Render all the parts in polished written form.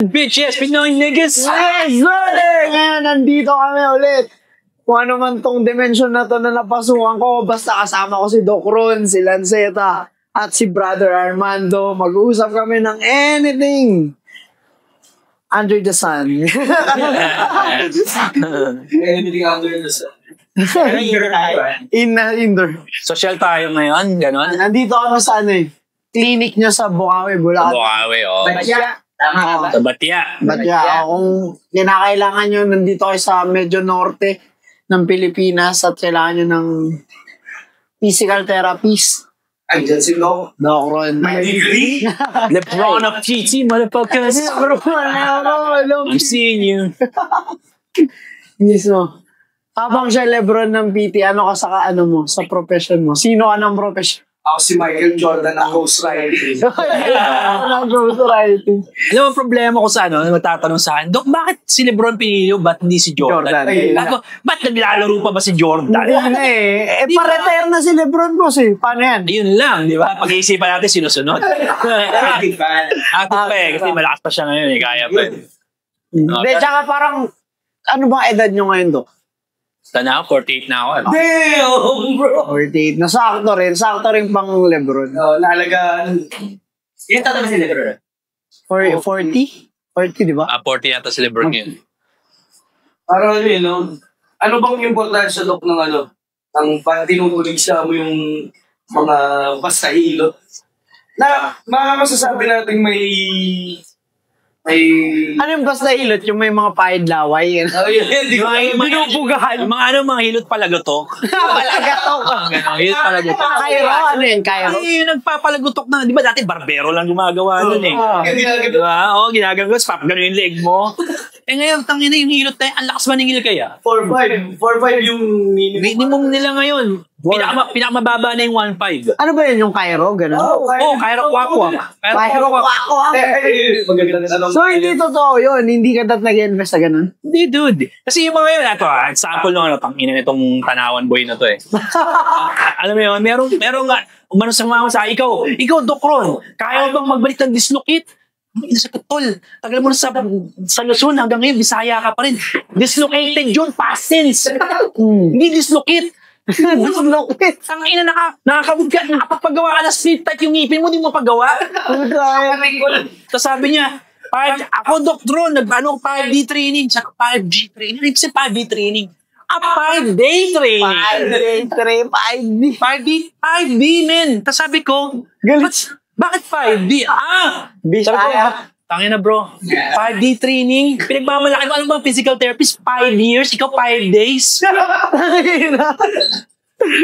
Bitches, Pinoy niggas! Yes, brother! Ngayon, nandito kami ulit. Kung ano man tong dimension na to na napasukan ko, basta kasama ko si Doc Ron, si Lanceta, at si Brother Armando. Mag-uusap kami ng anything under the sun. Anything under the sun. Indoor. Social tayo ngayon, gano'n? Nandito kami sa clinic niya sa Bukawi, Bulacan. Bukawi, oh. Batya. Tama. Sa Batya. Batya. Kung kinakailangan nyo, nandito kayo sa medyo norte ng Pilipinas at kailangan nyo ng physical therapist. Andyan si Doc. Doc Ron. May degree? Lebron of GT, motherfuckers. I'm seeing you. Mismo. Habang siya Lebron ng PT, ano ka sa sa profession mo? Sino ka ng profession? Ako si Michael Jordan na ghostwriting. Ano ghostwriting? Alam mo, problema ko sa magtatanong sa akin, Dok, bakit si Lebron pinili mo, ba't hindi si Jordan? Ako, ba't naglalaro pa ba si Jordan? Pa-retire na si Lebron boss Paano yan? Yun lang, di ba? Pag-iisipan natin, sinusunod. Active pa kasi malakas pa siya ngayon, kaya pa. Hindi, tsaka parang, ano bang edad nyo ngayon, Dok? Sana ako, 48 na ako. Damn, bro! 48. Sakto rin pang Lebron. Nalagaan. Yan tatama si Lebron. 40? 40, di ba? 40 yata si Lebron yun. Parang ano bang importansya, Doc, ng ng tinutulig siya mo yung mga basta hilot? Na, masasabi natin may ano yung basta hilot? Yung may mga pahid laway? Hindi ko binubugahan. Mga hilot palagutok. Palagutok. Hilot palagutok. Kairo? Ano yun? Kairo? Ay, yung nagpapalagutok na. Di ba dati barbero lang gumagawa nun eh. Di ba? Oo, ginagawa. Gano'n yung leg mo. Ngayon, tangina yung hilot tayo. Ang lakas maningil kaya? 4-5. 4-5 yung minimum nila ngayon. Pinakamababa na yung 1.5. Ano ba yun? Yung Cairo? Gano'n? Cairo Kwakwa. Cairo Kwakwa. So, hindi totoo yun. Hindi ka nag-invest sa gano'n? Hindi, dude. Kasi yung mga yun, example nung tangina nitong Tanawan boy na to eh. Alam mo yun, merong nga, umano sa mga sa ikaw, Doc Ron, kaya mo bang magbalik ng dislocate? Sa tol, tagal mo na sa Luzon hanggang ngayon, Bisaya ka pa rin. Dislocated yun, past tense. Hindi dislocate. Dislocate. Ang ina nakakabog ka, nakapagpagawa ka na split type yung ngipin mo, hindi mo paggawa. Tapos sabi niya, ako Doc Ron, nag-ano 5D training, sa 5G training, ano yung 5D training? 5-day training. 5D, men. Tapos sabi ko, bakit 5D? Bisaya. Tangina bro, 5D training, pinagmamalaki mo, ano bang physical therapist? 5 years, ikaw 5 days.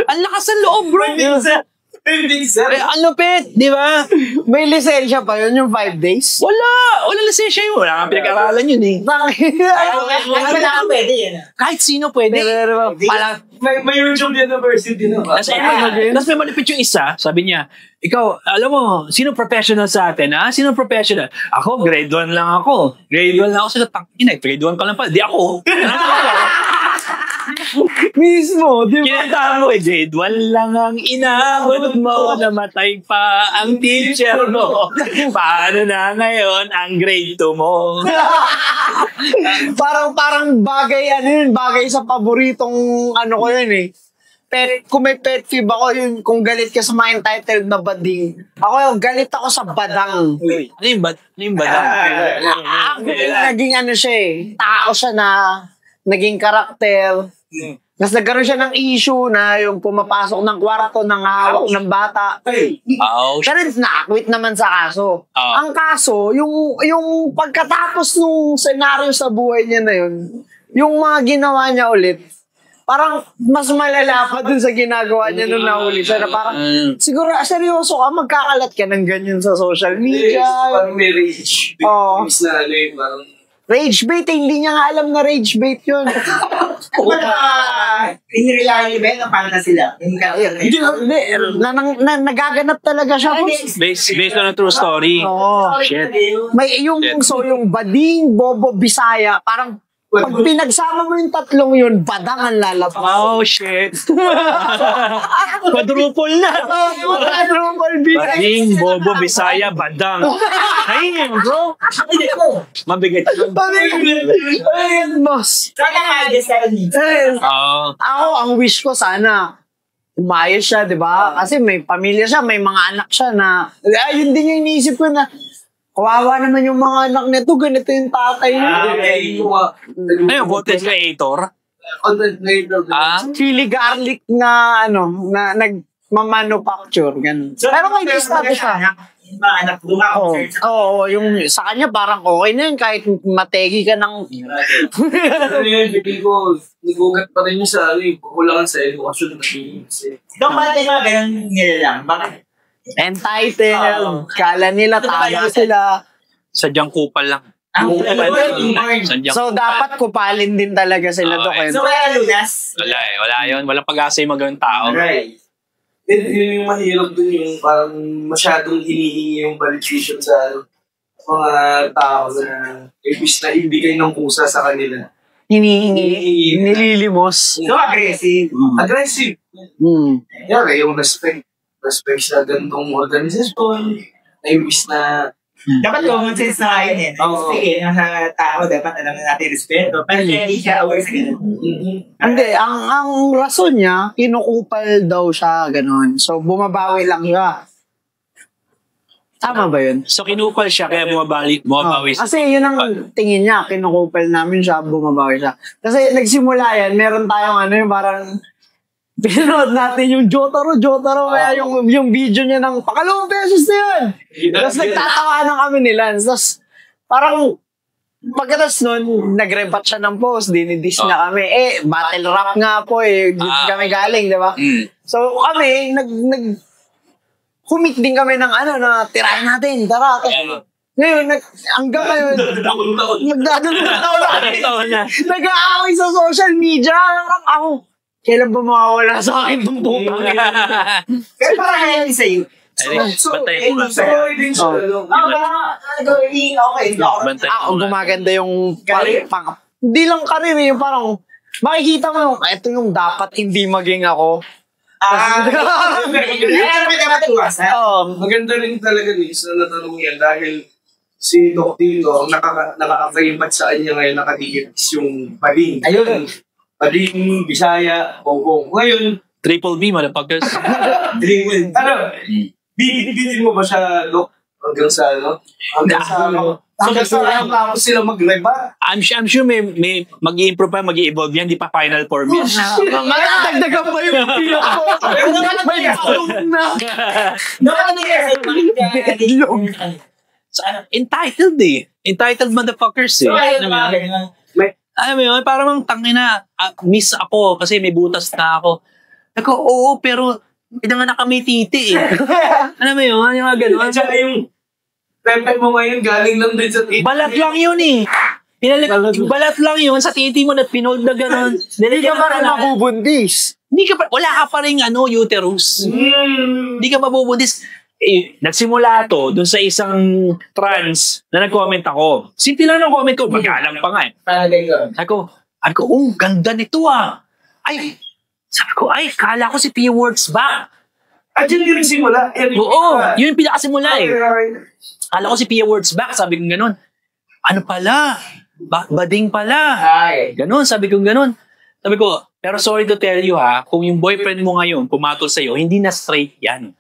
Ang lakas ng loob bro. Ang lupit, di ba? May lisensya pa yun, yung 5 days? Wala lisensya yun. Wala kang pinag-aralan yun eh. Pwede yan. Kahit sino pwede. May YouTube University na ba? Tapos may malupit yung isa, sabi niya, ikaw, alam mo, sino professional sa atin, ha? Sino professional? Ako, grade 1 lang ako. Grade 1 lang ako sa tangina. Grade 1 ka lang pala. Di ako. Mismo, di ba? Kinanta mo, grade 1 lang ang inabot mo, namatay pa ang teacher mo. Paano na ngayon ang grade 2 mo? parang bagay sa paboritong ko yun kung may pet peeve ako yun, kung galit ka sa mga entitled na bading. Ako galit ako sa badang. Ano yung badang? Naging siya tao siya na naging karakter. Tapos nagkaroon siya ng issue na yung pumapasok ng kwarto ng hawak ng bata. Pero na-acquit naman sa kaso. Ang kaso, yung pagkatapos nung senaryo sa buhay niya na yun, yung mga ginawa niya ulit, parang mas malala pa dun sa ginagawa niya nung nahuli siya na parang, siguro, seryoso ka, magkakalat ka ng ganyan sa social media. Parang may rage bait. Miss na parang rage bait, hindi niya nga alam na rage bait yun. Inirelay ba yun? Paano na sila? Hindi, nagaganap talaga siya. Based on a true story. Shit. May yung bading, bobo, Bisaya, parang Pag pinagsama mo yung tatlong yun, badang ang lalabas. Oh, shit. Quadruple na. Quadruple bilang. Bading, Bobo, Bisaya, Badang. Ay, bro. Mabigat. Ayun, boss. Ako, ang wish ko sana, umayos siya, di ba? Kasi may pamilya siya, may mga anak siya na, yun din yung iniisip ko na, kawawa naman yung mga anak nito, ganito yung tatay niya. Ayun, content creator. Chili garlic na, na nagmamanufacture, ganun. Pero may distato siya. Mga anak Oo, yung sa kanya parang okay na yun kahit mategi ka ng... Hindi ko, nagugat pa rin yung sa kukulangan sa edukasyon. Doon ba tayo mga ganyan nila lang? Bakit? Entitled. Kala nila tama sila. Sadyang kupal lang. Sadyang So, dapat kupalin din talaga sila doon. So, kaya lunas? Wala yun. Walang pag-asa yung magawang tao. Right. Yun yung mahirap dun yung parang masyadong hinihingi yung validation sa mga tao na ibig na ibigay ng kusa sa kanila. Hinihingi. Nililimos. So, aggressive. Aggressive. Yari, yung respect. Respect sa ganitong organisasyon. Na ibig na Dapat common sense na yun eh. Sige, ang tao dapat alam na natin respeto. Pero hindi siya aware sa ganun. Hindi, ang rason niya, kinukupal daw siya, ganun. So, bumabawi lang siya. Tama ba yun? So, kinupal siya, kaya bumabawi siya. Kasi yun ang tingin niya, kinukupal namin siya, bumabawi siya. Kasi nagsimula yan, meron tayong yung parang pinanood natin yung Jotaro, kaya yung video niya ng pakalawang beses na yun. Tapos nagtatawanan kami nila. Tapos parang pagkatas nun, nag-rebat siya ng post, dinidis na kami. Battle rap nga po kami galing, di ba? So kami, commit din kami ng na tirahin natin, tara. Ngayon, hanggang ngayon, nag-aaway sa social media. Ako, kailan ba mawawala sa akin itong putang? Pero parang nangyayari sa'yo. Gumaganda yung hindi lang karir yung parang makikita mo ito yung dapat hindi maging ako. maganda rin talaga sa natanong yan dahil si Doc Tino nakaka-frame sa kanya ngayon nakadikit yung Bading. Ayun. Bading, Bisaya, Bongbong. Ngayon, Triple B, motherfuckers. Bibitin mo ba siya, Doc? Hanggang sa sila mag-reba? I'm sure may mag-i-improve pa, mag-i-evolve yan. Di pa final form yan. Matagdagan pa yung pila ko. May tulong na. Entitled Entitled motherfuckers alam mo yun, parang tangina, miss ako kasi may butas na ako. Ako, oo, pero pinanganak kami titi Alam mo yun, yung mga gano'n. At saka yung pepe mo ngayon galing lang din sa titi. Balat lang yun balat lang yun sa titi mo na pinold na gano'n. Hindi ka pa rin mabubundis. Wala ka pa rin uterus. Hindi ka mabubundis. Nagsimula to dun sa isang trans na nag-comment ako. Simple lang ang comment ko. Magalang pa nga Sabi ko, ganda nito Sabi ko, kala ko si P. Words back. Diyan din simula. Oo, yun yung pinakasimula Kala ko si P. Words back. Sabi ko ganun. Ano pala? Bading pala. Ganun, sabi ko ganun. Sabi ko, pero sorry to tell you kung yung boyfriend mo ngayon pumatol sa'yo, hindi na straight yan.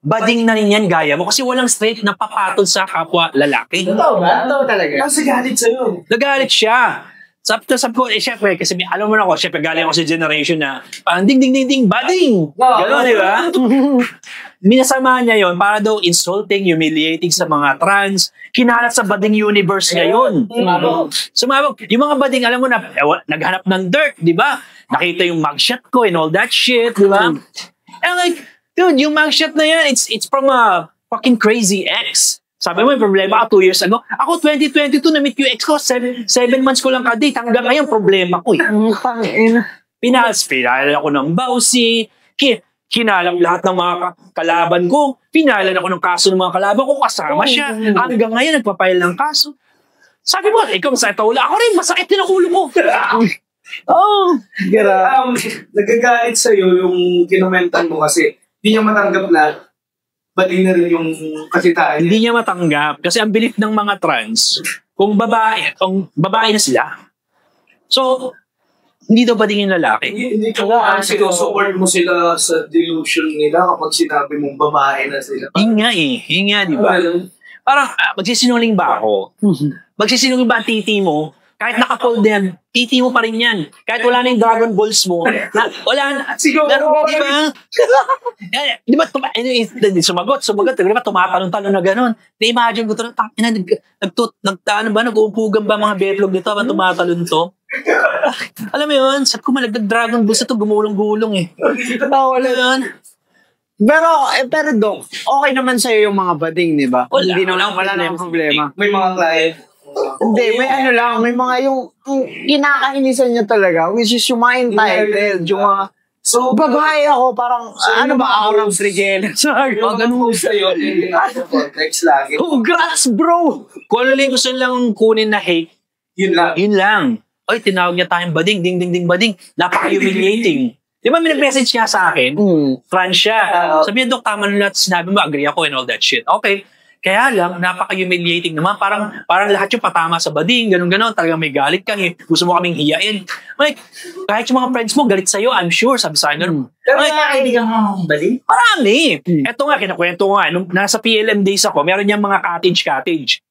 Bading na rin yan, gaya mo. Kasi walang straight na papatol sa kapwa lalaki. Totoo ba? Totoo talaga. Kasi galit sa'yo. Nagalit siya. Sabi ko, syempre, kasi alam mo na ako, syempre, galing ako sa generation na parang ding, bading. Gano'n, di ba? Minasama niya yon para daw insulting, humiliating sa mga trans. Kinalat sa bading universe ngayon. Sumabog. Yung mga bading, alam mo na, naghanap ng dirt, di ba? Nakita yung mugshot ko and all that shit, di ba? And like, dude, yung mugshot na yan, it's from a fucking crazy ex. Sabi mo, yung problema ka 2 years ago. Ako, 2022, na-meet yung ex ko. 7 months ko lang ka-date. Hanggang ngayon, problema ko Pinalala ako ng bawsi. Kinalam lahat ng mga kalaban ko. Pinalan ako ng kaso ng mga kalaban ko. Kasama siya. Hanggang ngayon, nagpapail ng kaso. Sabi mo, ikaw masakit ang ulo. Ako rin, masakit din ang ulo ko. Nagagalit sa'yo yung kinumentan mo kasi hindi niya matanggap na bali na rin yung kasitaan niya. Hindi niya matanggap. Kasi ang belief ng mga trans, kung babae na sila. So, hindi daw bading yung lalaki. Hindi ko sinusupport mo sila sa delusion nila kapag sinabi mong babae na sila. Yun nga, di ba? Parang, magsisinungaling ba ako? Magsisinungaling ba ang titi mo? Kahit naka-fold yan, titi mo pa rin yan. Kahit wala na yung Dragon Balls mo, wala na. Sigaw Di ba? Di ba, sumagot, di ba, tumatalon-talon na gano'n. Na-imagine ko ito, nag-uupugan ba mga betlog dito, ba tumatalon to? Alam mo yun, sabi ko malagdag Dragon Balls ito, gumulong-gulong eh. Wala yun. Pero Dok, okay naman sa'yo yung mga bading, di ba? Hindi naman, wala na yung problema. May mga client. Hindi, may mga yung kinakainisan niya talaga, which is yung mga entitled, yung mga, so, babae ako, parang, ano ba, ako ng frigel? Ganun sa'yo, context lagi. Congrats, bro! Kung ano lang gusto nilang kunin na hate, Yun lang. Ay, tinawag niya tayong bading, ding, bading. Napaka-humiliating. Di ba may nag-message nga sa akin? Trans siya. Sabi niya, Dok, tama na lahat sinabi mo, agree ako and all that shit. Okay. Kaya lang, napaka-humiliating naman. Parang lahat yung patama sa bading, ganun-ganon. Talagang may galit ka. Gusto mo kaming hiyain. Like, kahit yung mga friends mo, galit sa'yo, I'm sure, sabi sa akin. Pero mga kaibigan mo bading? Marami. Eto nga, kinakwento ko nga. Nung nasa PLM days ako, meron niyang mga cottage.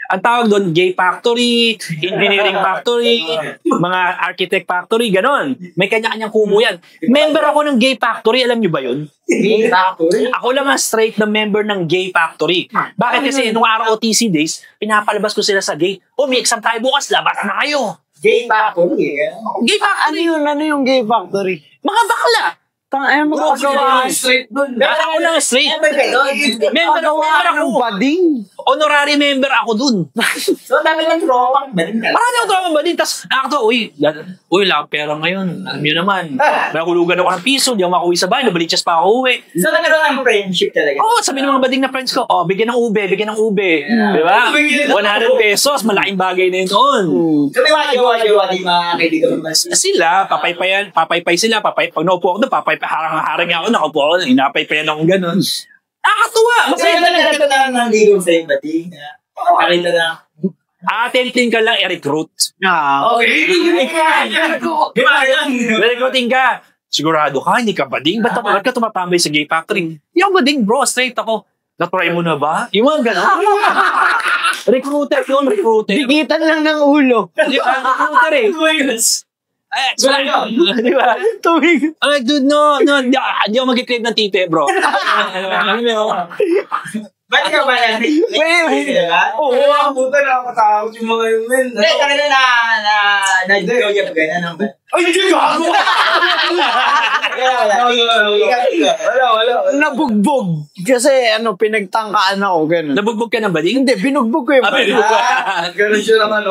Ang tawag doon, gay factory, engineering factory, mga architect factory, ganon. May kanya-kanyang kumu yan. Member ako ng gay factory, alam niyo ba yun? Gay factory? Ako lang ang straight na member ng gay factory. Bakit? Kasi nung ROTC days, pinapalabas ko sila sa gay. May exam tayo bukas, labas na kayo. Gay factory? Gay factory. Ano yung gay factory? Mga bakla. Ano mo kagawa? Straight doon. Ako lang straight. Member ako. Bading. Honorary member ako dun. So, dami ng tropang bading ka. Marami akong trauma ba din? Tapos nakakatawa, lang pera ngayon. Alam niyo naman. May hulugan ako ng piso, di ako makuwi sa bahay, nabalichas pa ako uwi. So, nagkaroon ang friendship talaga? Sabi ng mga bading na friends ko, bigyan ng ube. Di ba? 100 pesos, malaking bagay na yun doon. So, may mga jowa-jowa di mga kaibigan mo mas. Sila, papaypay sila, pag naupo ako doon, harang ako, nakaupo ako, inapaypayan akong ganun. Nakakatuwa! Masaya na nagkata na nandigo sa yung bading. Pakita na. Attempting ka lang i-recruit. Okay. Recruiting ka. Sigurado ka, hindi ka bading. Ba't ka tumatambay sa gay factory? Hindi ako bading, bro. Straight ako. Natry mo na ba? Yung mga gano'n. Recruiter yun, recruiter. Dikitan lang ng ulo. Recruiter eh. Di ba? Dude, no. Hindi ako mag-crave ng tite, bro. Alam mo Ba't ka ba yan? Oo, buta na nakatakot yung mga yun, men. Hindi, kanina na-joy ka ganyan. Ay, hindi ka ako! Wala. Nabugbog. Kasi pinagtangkaan ako, gano'n. Nabugbog ka ng bading? Hindi, binugbog ko yung Ganun siya naman,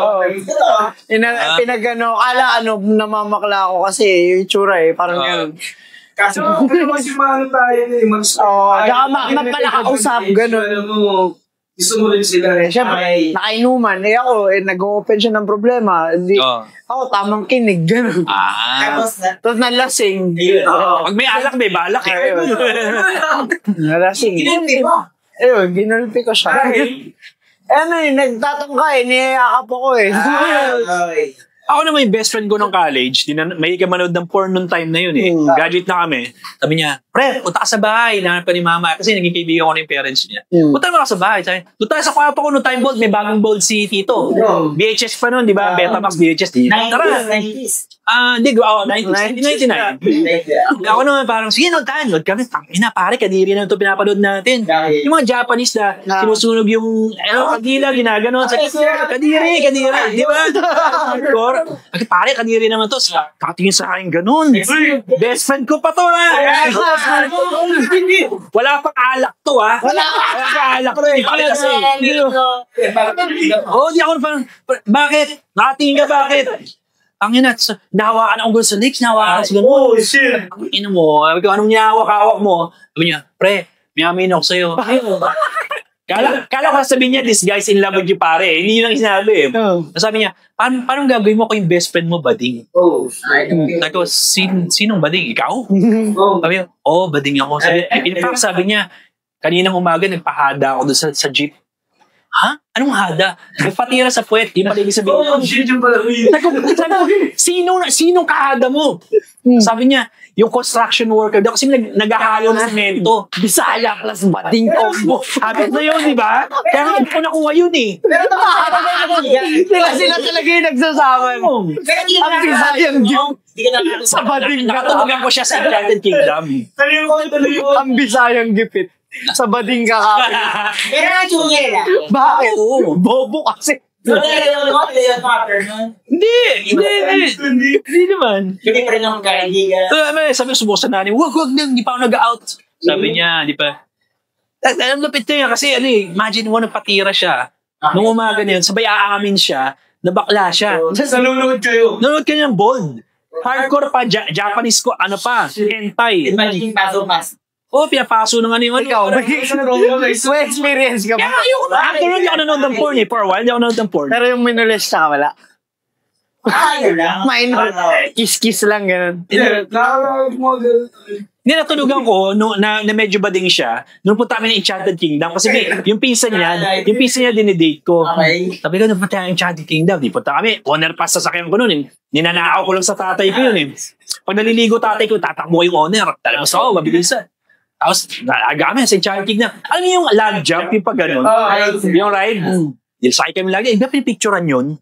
kala namamakla ako kasi yung itsura parang gano'n. Kasi mas yung tayo mas... Tsaka mapalakausap, gano'n. Alam mo, gusto mo rin sila. Siyempre, nakainuman. Ako, nag-open siya ng problema. Ako, tamang kinig, gano'n. Tapos nalasing. Pag may alak, may balak eh. Nalasing. Ginulpi ko siya. Nagtatangka niyayakap ako Ako naman yung best friend ko nung college, may manood ng porn nung time na yun eh. Graduate na kami. Sabi niya, pre, punta ka sa bahay. Hinahanap pa ni mama. Kasi naging kaibigan ko na yung parents niya. Punta mo ka sa bahay. Sabi, doon tayo sa kwarto ko nung time bold. May bagong bold si Tito. VHS pa nun, di ba? Betamax VHS. Tara. 90s. Hindi, 99. Ako naman parang, sige, nood kami. Tangina, pare, kadiri na ito pinapanood natin. Yung mga Japanese na sinusunog yung kadila, ginaganon. Kadiri. Di ba? Hardcore. Pare, kadiri naman to. Katingin sa akin ganun. Best friend ko pa to, Wala pang alak to, Wala pang alak to, di ako parang, bakit? Nakatingin ka, bakit? Ang ina, nahawakan akong gulo sa legs, nahawakan ako sa ganun. Oh, shit! Ang ina mo, anong niyawak-hawak mo? Sabi niya, pre, may amin ako sa'yo. Kala ko sabihin niya, this guy's in love with you, pare. Hindi yun ang sinabi eh. Sabi niya, paano gagawin mo ko yung best friend mo, bading? Sabi ko, sinong bading? Ikaw? Sabi niya, bading ako. In fact, sabi niya, kaninang umaga, nagpahada ako doon sa jeep. Ha? Anong hada? Nagpatira sa puwet. Yung pala ibig sabihin. Shit yung pala. Sinong kahada mo? Sabi niya, yung construction worker daw kasi naghahalo ng semento. Bisaya class bading combo. Habit na yun, di ba? Kaya hindi ko nakuha yun eh. Pero nakakatawa Sila talaga yung nagsasama. Ang Bisayang Jeep. Sa bading Nakatulogan ko siya sa Enchanted Kingdom. Ang Bisayang gipit. Sa bading kakapit. Pero na-chungil na. Bakit? Bobo kasi. Hindi naman. Hindi pa rin akong kaibigan. Sabi ko subukan sa nanay, wag, hindi pa ako nag-out. Sabi niya, di pa. Alam lapit niya kasi, imagine mo, nagpatira siya. Nung umaga na yun, sabay aamin siya, nabakla siya. Sa nunod kayo. Nanonood ka niyang Bold. Hardcore pa, Japanese ko, hentai. Imagine paso-paso. Pinapaso ng yun. Ikaw, may experience ka ba? Actually, hindi ako nanonood ng porn for a while. Hindi ako nanonood ng porn. Pero yung minolest ka wala. Ayun lang. Minor. Kiss-kiss lang, ganun. Hindi, natunugan ko na medyo bading siya. Nung punta kami ng Enchanted Kingdom. Kasi yung pinsan niya dinidate ko. Okay. Sabi ko, nung punta kami ng Enchanted Kingdom, di punta kami. Owner pass sa sakyan ko noon. Ninanakaw ko lang sa tatay ko yun. Pag naliligo tatay ko, tatakbo yung owner. Talagang ako, mabilisan. Tapos, nagagami sa Enchanted Kingdom. Alam niyo yung log jump, yung pag ganun? Yung ride? Sakay kami lagi. Iba pinipicturean yun.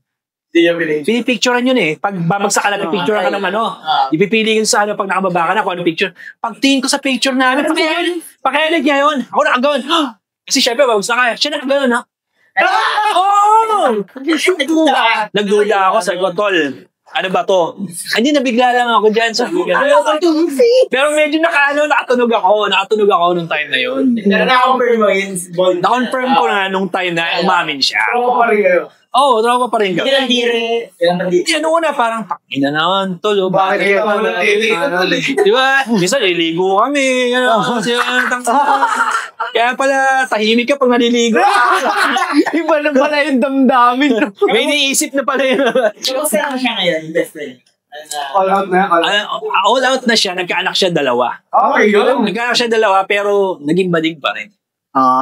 Pinipicturean yun eh. Pag babagsak ka lang, pipicturean ka ng ipipili ko sa pag nakababa ka na kung ano picture. Pag tingin ko sa picture namin, pakialig niya yun. Ako nakagawan. Kasi syempre, babagsak ka. Siya nakagawan, ha? Nagduda ako sa tol. Ano ba to? Hindi, nabigla lang ako dyan sa pero medyo nakatunog ako nung time na yun. Pero na-confirm mo yun. Na-confirm ko na nung time na umamin siya. Ako pa rin kayo. Trauma pa rin ka. Ilang dire. Ano una, parang ina naman, tol. Bakit kayo Di ba? Minsan, iligo kami. Kaya pala, tahimik ka pag naliligo. Iba na pala yung damdamin. May iniisip na pala yun. Kumusta na siya ngayon, best friend? All out na. All out na siya, nagkaanak siya 2. Okay, yun. Nagkaanak siya 2, pero naging bading pa rin.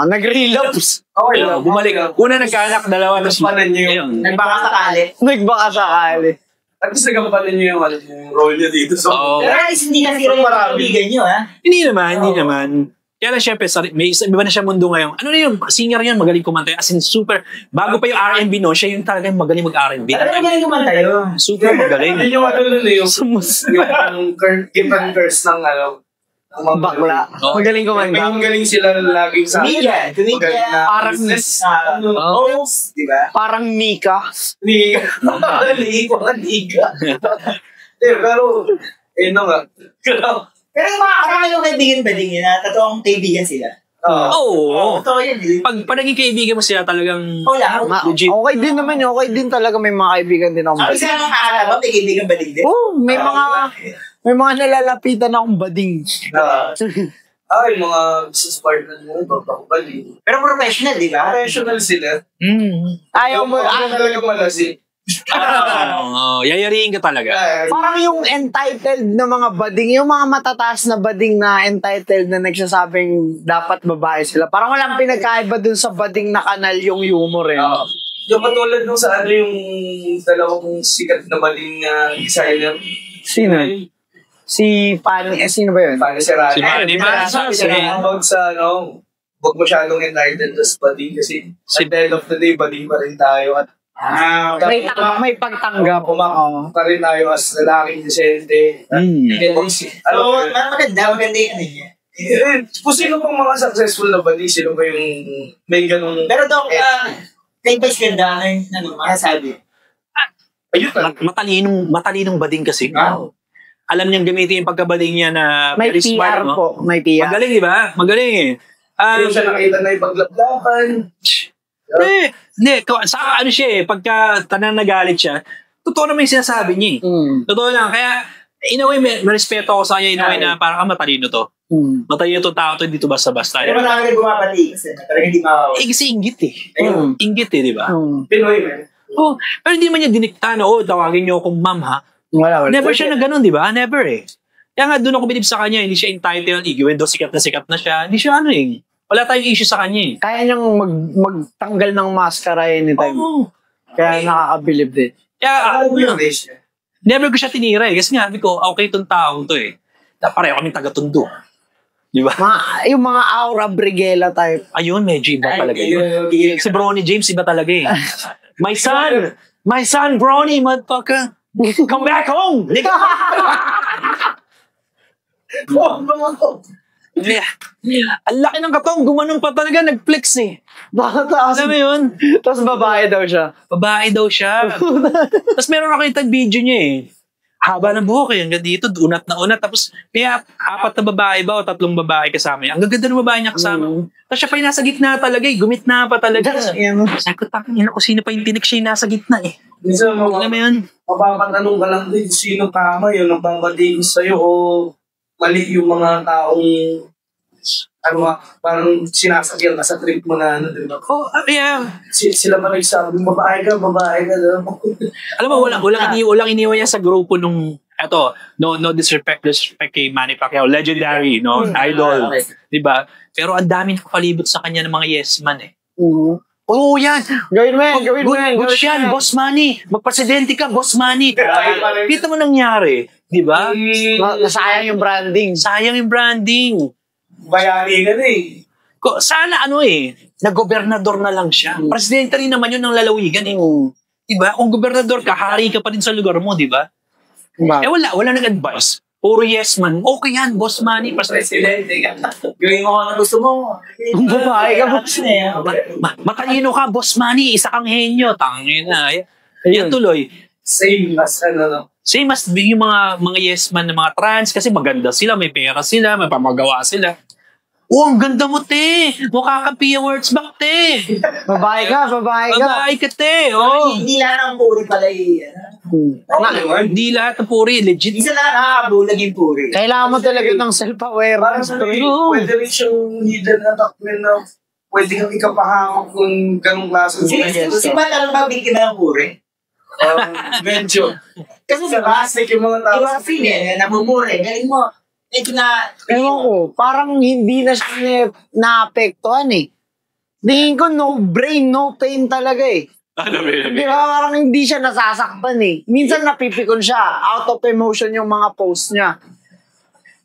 Nag-relapse. Okay, bumalik. Una nagkaanak 2, tapos panan niyo. Nagbaka sakali. Nagbaka sakali. At least nagampanan niyo yung role niya dito. So, pero hindi nasira yung kaibigan niyo, ha? Hindi naman. Kaya lang syempre, may iba na siya mundo ngayon. Ano na yun? Singer yan, magaling kumanta. As in, super. Bago pa yung R&B, no? Siya yung talagang magaling mag-R&B. Pero magaling kumanta yun. Super magaling. yun yung yung gift and curse ng Bakla. Magaling kumanta. May magaling sila laging sa Comedian. Parang diba? Parang Nika. Liga. Pero, nga. Pero makakaraman yung kaibigan-bading yun na totoong kaibigan sila. Oo. Totoo yun. Pag naging kaibigan mo sila talagang Legit. Okay din naman yun. Okay din talaga may mga kaibigan din ako. Isa lang nakakaraman, may kaibigan-bading din. May mga nalalapitan akong bading. Mga business partner mo, babakbali. Pero professional, di ba? Professional sila. Ayaw mo. Talaga malasi. Yayariin ka talaga. Parang yung entitled na mga bading, yung mga matataas na bading na entitled na nagsasabing dapat babae sila. Parang walang pinagkaiba dun sa bading na kanal yung humor eh. Yung katulad nung sa yung dalawang sikat na bading designer. Sino? Si Fanny, sino ba yun? Fanny Serrano. Si Fanny About sa huwag masyadong entitled as bading kasi at the end of the day, bading pa rin tayo at may pagtanggap. Pa rin tayo as lalaking desente. Maganda yung ano niya. Kung sino pang mga successful na bading, sino ba yung may ganun... Pero Doc, kay Vice Ganda, masasabi? Ayun Matalinong bading kasi. Alam niyang gamitin yung pagkabaling niya na may very PR smart, po. May PR. Magaling, di ba? Magaling eh. Hindi siya nakita na yung paglablakan. Hindi. Saka ano siya eh, pagka tanang nagalit siya, totoo naman yung sinasabi niya eh. Totoo lang. Kaya In a way, may respeto ako sa kanya. In a way na parang matalino to. Matalino to tao to, hindi to basta-basta. Pero marami rin bumabati kasi talaga hindi makawa. Kasi inggit eh. Inggit eh, di ba? Pinoy, man. Oh, pero hindi man niya dinikta na, tawagin niyo akong ma'am ha. Wala. Never siya na ganun, di ba? Never eh. Kaya nga doon ako bilib sa kanya, hindi siya entitled. Even though sikat na siya, hindi siya wala tayong issue sa kanya eh. Kaya niyang magtanggal ng maskara anytime. Kaya nakakabilib din. Kaya Ako yung race. never ko siya tinira eh. Kasi nga, sabi ko, okay itong taong to eh. Pareho kaming taga-Tondo. Di ba? Yung mga aura Brigela type. Ayun, medyo iba talaga yun. Si Bronny James, iba talaga eh. My son, Bronny, motherfucker. Come back home! Nigga! Ang laki ng katong, gumanong pa talaga, nag-flex eh. Alam mo yun? Tapos babae daw siya. Babae daw siya. Tapos meron nakita video niya eh. Haba ng buhok eh, hanggang dito, unat na unat. Tapos, kaya 4 na babae ba o 3 babae kasama niya. Ang gaganda ng babae niya kasama. Tapos siya pa yung nasa gitna talaga eh, gumitna pa talaga. Sabi ko, takin ko, sino pa yung tinik siya yung nasa gitna eh. Minsan, Alam mo yun? mapapatanong ka lang din sino tama yun ang pangbatiin sa'yo o mali yung mga taong parang sinasakyan ka sa trip mo na diba? Oh, yeah. Sila pa nagsabi, babae ka. Alam mo, walang iniwan niya sa grupo nung, no disrespect kay Manny Pacquiao, legendary, no, idol, di ba? Pero ang dami nakapalibot sa kanya ng mga yes man eh. Oo, yan. Gawin mo yan. Good yan, Boss Manny. Magpresidente ka, Boss Manny. Kita mo nangyari, di ba? Nasayang yung branding. Sayang yung branding. Bayani ka na eh. Sana nag-gobernador na lang siya. Presidente rin naman yun ng lalawigan eh. Diba? Kung gobernador ka, hari ka pa din sa lugar mo, diba? Wala nag-advise. Puro yes man. Okay yan, Boss Manny. Presidente ka. Gawin mo kung gusto mo. Babae ka, boss. Matalino ka, Boss Manny. Isa kang henyo. Tangin na. Yan tuloy. Same as Same as yung mga yes man ng mga trans kasi maganda sila, may pera sila, may pamagawa sila. Ang ganda mo, te! Mukha kang Pia Words back, te! Babae ka. Babae ka, te! Oh. Hindi lahat ng puri pala Hindi lahat ng puri, legit. Minsan nakakabulag yung puri. Kailangan mo talaga ng self-awareness. Pwede rin siyang leader na takmin na pwede kang ikapahamak kung ganong klase. Si ba talagang mabiktima ng puri? Medyo. Kasi Sarastic yung mga tao. iba female, namumuri. Galing mo. Ito na, Ewan ko, parang hindi na siya naapektuhan eh. Tingin ko no brain, no pain talaga eh. Di ba parang hindi siya nasasaktan eh. Minsan napipikon siya, out of emotion yung mga post niya.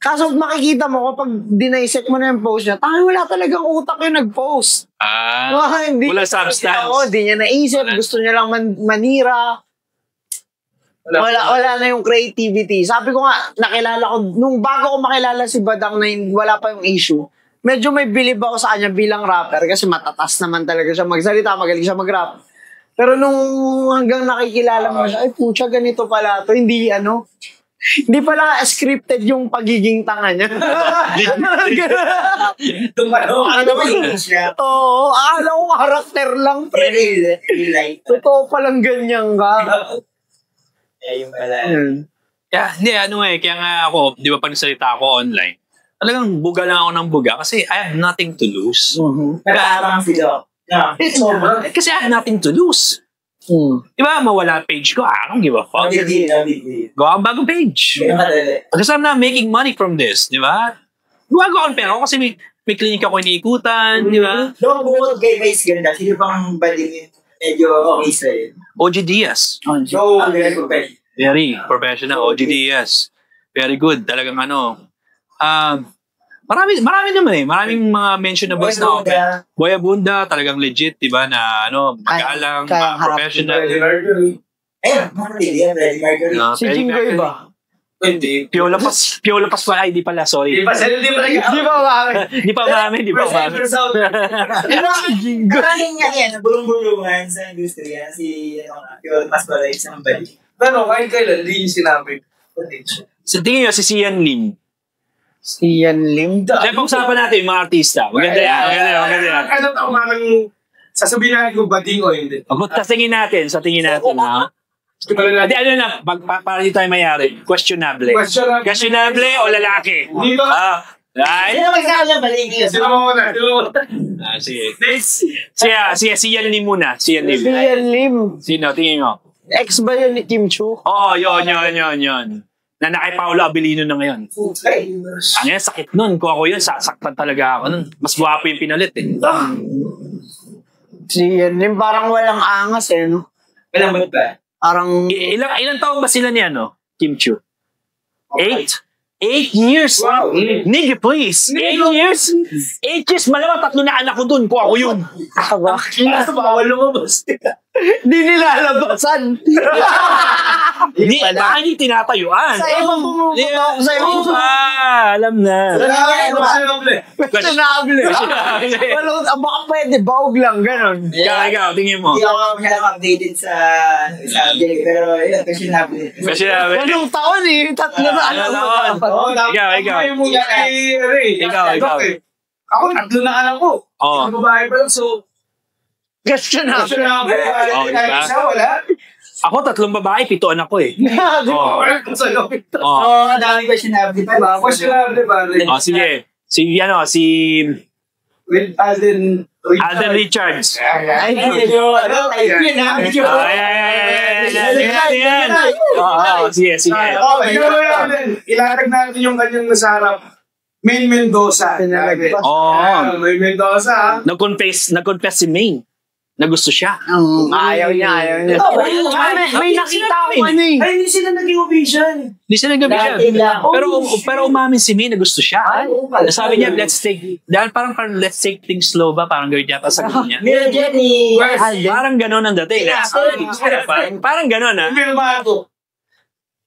Kaso makikita mo kapag dinaisect mo na yung post niya, wala talagang utak yung nag-post. Wala substance. Oo, hindi niya naisip, gusto niya lang manira. Wala na yung creativity. Sabi ko nga, nakilala ko, nung bago ko makilala si Badang na wala pa yung issue, medyo may bilib ako sa kanya bilang rapper kasi matatas naman talaga siya magsalita, magaling siya mag-rap. Pero nung hanggang nakikilala mo siya, ay putya, ganito pala to. Hindi pala scripted yung pagiging tanga niya. Oo, akala ko karakter lang. Totoo palang ganyan ka. yung pala. Kaya nga ako, di ba pag nagsalita ako online, talagang buga lang ako ng buga kasi I have nothing to lose. Pero parang sila. Kasi I have nothing to lose. Di ba, mawala page ko, I don't give a fuck. Gawa ang bagong page. Kasi I'm not making money from this, di ba? Gumagawa akong pera ko kasi may clinic ako iniikutan, di ba? Doon bukod kay Vice ganda, sino pang baling medyo okay sa'yo? OG Diaz. Very professional, OG Diaz. Very good. Talagang marami naman eh. Maraming mga mentionables na open. Boy Abunda, talagang legit, di ba, na magalang, professional. Si Jinggoy ba? Hindi. Piola Pas pa, ay, di pala, sorry. Di pa marami. Maraming nga yan, bulong-bulungan sa industriya, si Pure Mas Balay sa balik. Pero kahit kailan, hindi yung sinabi. Sa tingin nyo, si Sian Lim. Sian Lim? Kaya pag-usapan natin yung mga artista. Maganda yan. Ano ako nga sasabihin natin kung bading o hindi. Sa tingin natin, ha? Hindi, ano na, para di tayo mayari. Questionable. Questionable o lalaki? Dito. Right? Sino magsasabi ng baligi? Sino mo muna? Sige. Si Yan Lim muna. Si Yan Lim. Si Yan Lim. Sino? Tingin mo. Ex ba yun ni Kim Chu? Oo, yun. Na kay Paolo Abilino na ngayon. Ang yan, sakit nun. Kung ako yun, sasaktan talaga ako nun. Mas guwapo yung pinalit eh. Si Yan Lim, parang walang angas eh, no? Walang ba? Parang... Ilang taon ba sila niya, no? Kim Chu? 8 years? Wow. Nigga, please. 8 years? 8 years, malamang 3 na anak ko dun. Kung ako yun. Bawal lumabas. Di nilalabasan. Baka hindi tinatayuan. Sa ibang pumupunta ako sa ibang Alam na. questionable. Baka pwede, baog lang, ganon. Ikaw, tingin mo. Hindi ako masyadong updated sa update, pero yun, questionable. Anong taon eh? 3 na anak mo. Ikaw. Ikaw. Ako, 3 na anak ko. Oo. Ang babae pa lang, so... Questionable. Isa, wala. Ako, 3 babae, 7 anak ko eh. Sa lobby. Oo, ang daming questionable pa. Questionable ba? Sige. Si With Alden Richards. Ay, Medyo, yun ha? Medyo. Sige. Ilatag natin yung kanyang nasa harap. Main Mendoza. May Mendoza. Nag-confess si Maine na gusto siya. ayaw niya. May nakita ako ano eh. Ay, hindi sila naging official. Hindi siya nag-gabi siya. Pero umamin si Maine na gusto siya. Sabi niya, let's take things slow ba? Parang gawin niya sa gawin niya. Meron dyan ni... Parang gano'n ang dating. Parang gano'n ah.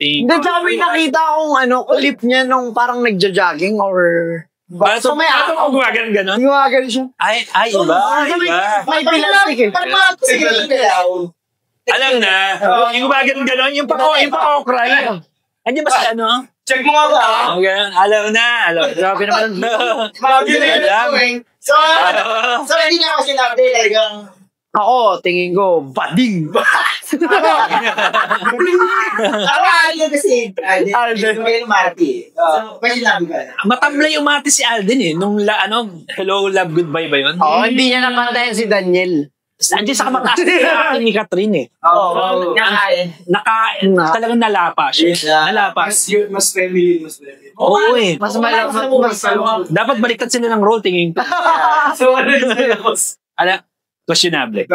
Hindi, sabi nakita akong clip niya nung parang nagja-jogging or... So may ako gumagano gano'n? Gumagano siya. Ay, iba. May pilastik eh. Parang mga Alam na, yung gumagano gano'n, yung pa-okray. Andiyan ba sa ano? Check mo nga ba? Alam na. Grabe naman. So, hindi na ako sinabi talagang... Ako, tingin ko, bading. Yun kasi, Alden. May Marty. So, may sinabi ka. Matamlay umati si Alden eh. Nung Hello, Love, Goodbye ba yun? Oo, hindi niya napantayan si Daniel. Andiyan sa kamataas ni Catherine eh. Oo, nakain. Talagang nalapa siya. Nalapa. Mas feminine. Oo eh. Mas malakas. Dapat baliktad sila ng role tingin ko. So, ano yung sila? Questionable.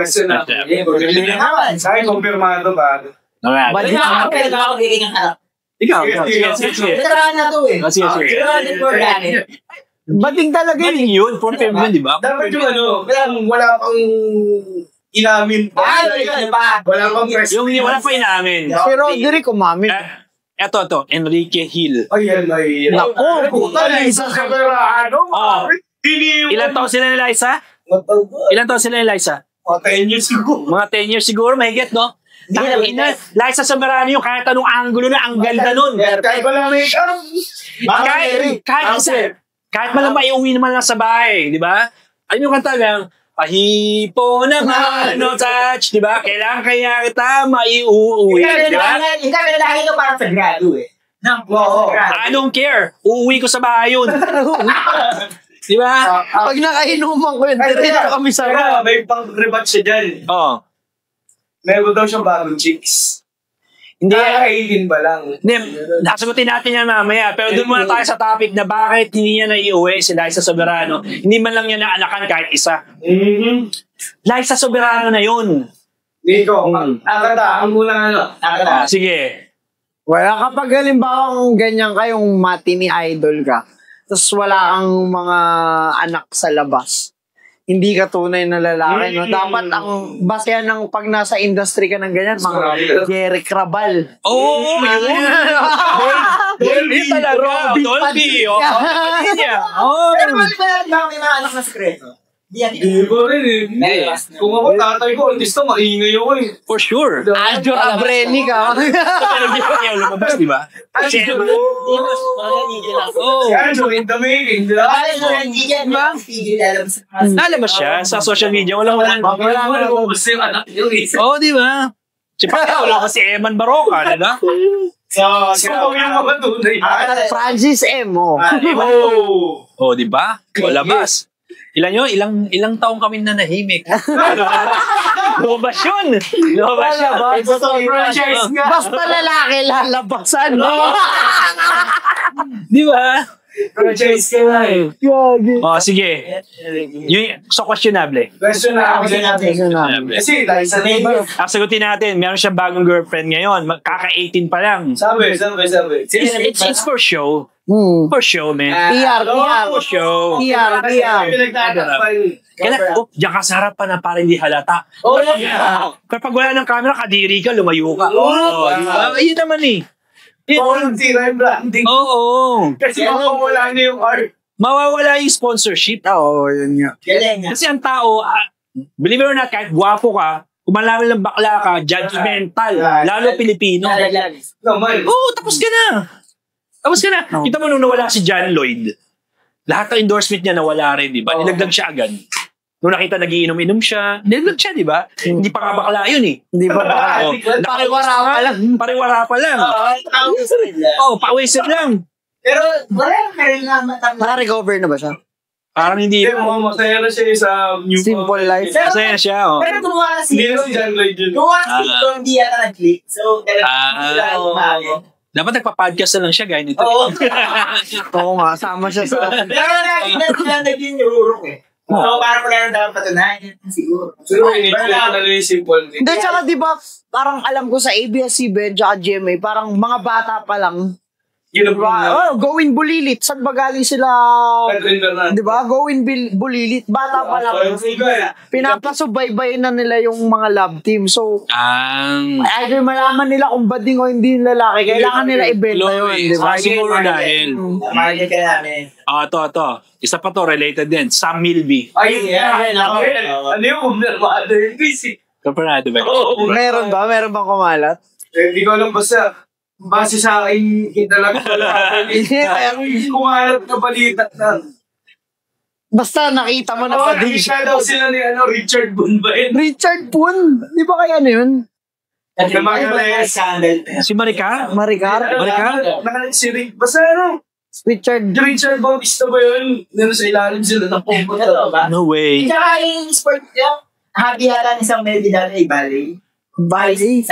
Sa akin, kumpirmado ba? Alright. Ako bigay ng harap. Ikaw. Sige. Veteran na to eh. Sige. Bading talaga Galing yun. For feminine, di ba? Dapat yung wala pang inamin. Wala pang press. Yung wala pa inamin. Si Roderick umamin. Eto. Enrique Hill. Ay. Naku, puta na isa sa Verano. Ilan taon sila ni Liza? Ilan taon sila ni Liza? Mga 10 years siguro. Mga 10 years siguro, may get, no? Liza Soberano yung kahit anong angulo na, ang ganda nun. Kahit wala may kahit malang maiuwi naman lang sa bahay, di ba? Ayun yung kanta lang, pahipo naman, no touch, di ba? Kailangan kaya kita maiuwi, di ba? Hindi ka lalaki ka parang sa grado eh. I don't care. Uuwi ko sa bahay yun. Di ba? Pag nakainuman ko yun, diretso kami sa room. May pang-rebat siya dyan. Oo. Meron daw siyang bagong chicks. Hindi. 18 ba lang? Hindi, nasagutin natin yan mamaya. Pero doon muna tayo sa topic na bakit hindi niya naiuwi si Liza Soberano. Hindi man lang niya naanakan kahit isa. Liza Soberano na yun. Nico, ang muna Sige. Wala kapag halimbawa ganyan kayong matini idol ka, tapos wala kang mga anak sa labas. Hindi ka tunay na lalaki, no? Dapat ang basehan ng pag nasa industry ka ng ganyan, mga Jerry Crabal. Oo, yun. Dolby talaga. Dolby. Pero mali ba may mga anak na sekreto? Di ba rin eh. Kung ako tatay ko, artista, maingay ako eh. For sure. Aljo Abreni ka. Hindi pa niya lumabas, di ba? Si Aljo in the making, di ba? Lalabas siya sa social media. Walang Lumabas yung anak niyo eh. Oo, di ba? Si Pacquiao, wala pa si Eman Baroka, di ba? So, yung mga tunay. Francis M. Oh. Oh, di ba? O, labas. Ilang taong kami na nahimik. Lobas yun. Lobas yun. Basta lalaki lalabasan. Di ba? Franchise ka na eh. Oh, sige. So, questionable. Questionable. Kasi dahil sa neighbor. Sagutin natin, meron siyang bagong girlfriend ngayon. Kaka-18 pa lang. Sabi. It's for show. For show, man. PR. For show. PR. Diyan ka sa harapan na parang hindi halata. Kapag wala ng camera, kadiri ka, lumayo ka. Yun naman eh. Tira yung branding. Oo. Kasi mawawala na yung art. Mawawala yung sponsorship. Oo, yun nga. Kasi ang tao, believe it or not, kahit gwapo ka, kung malaman lang bakla ka, judgmental. Lalo Pilipino. Oo, tapos ka na. Kita mo nung nawala si John Lloyd, lahat ng endorsement niya nawala rin, di ba? Nilaglag siya agad. Nung nakita nagiinom-inom siya, nilaglag siya, di ba? Hindi pa nga bakla yun eh. Hindi pa ba? Pariwara pa lang. Pa-wasted lang. Pero, wala rin na matang. Naka-recover na ba siya? Parang hindi. Masaya na siya sa new Simple life. Masaya siya, oh. Pero gumawa na Hindi na si John Lloyd yun. Gumawa na si hindi yata nag-click. So, dapat nagpa-podcast na lang siya, gaya nito. Oo. Oo nga, sama siya sa... Pero naging nururok eh. So, parang wala nang dapat patunayan. Siguro. Wala na yung simple. Hindi, tsaka diba, parang alam ko sa ABS-CBN tsaka GMA, parang mga bata pa lang, Gowin Bulilit. Saan ba galing sila? Di ba? Gowin Bulilit. Bata pa lang. Pinapasubaybay na nila yung mga love team. So, either malaman nila kung bading o hindi yung lalaki. Kailangan nila ibenta yun. Di ba? Siguro dahil. Market ka namin. Ito. Isa pa to, related din. Sam Milby. Ay, ano yung mother? Kampanado ba? Meron ba? Meron bang kumalat? Hindi ko alam base sa aking talaga kumalat na balita na. Basta nakita mo na bading siya. Nakita daw sila ni Richard Boone ba yun? Richard Boone? Di ba kaya ano yun? Si Maricar? Maricar? Basta Richard Bautista ba yun? Nano sa ilalim sila ng pumunta ba? No way. Tsaka yung sport niya, happy yata ni Sam Melody dati ay ballet. Ballet?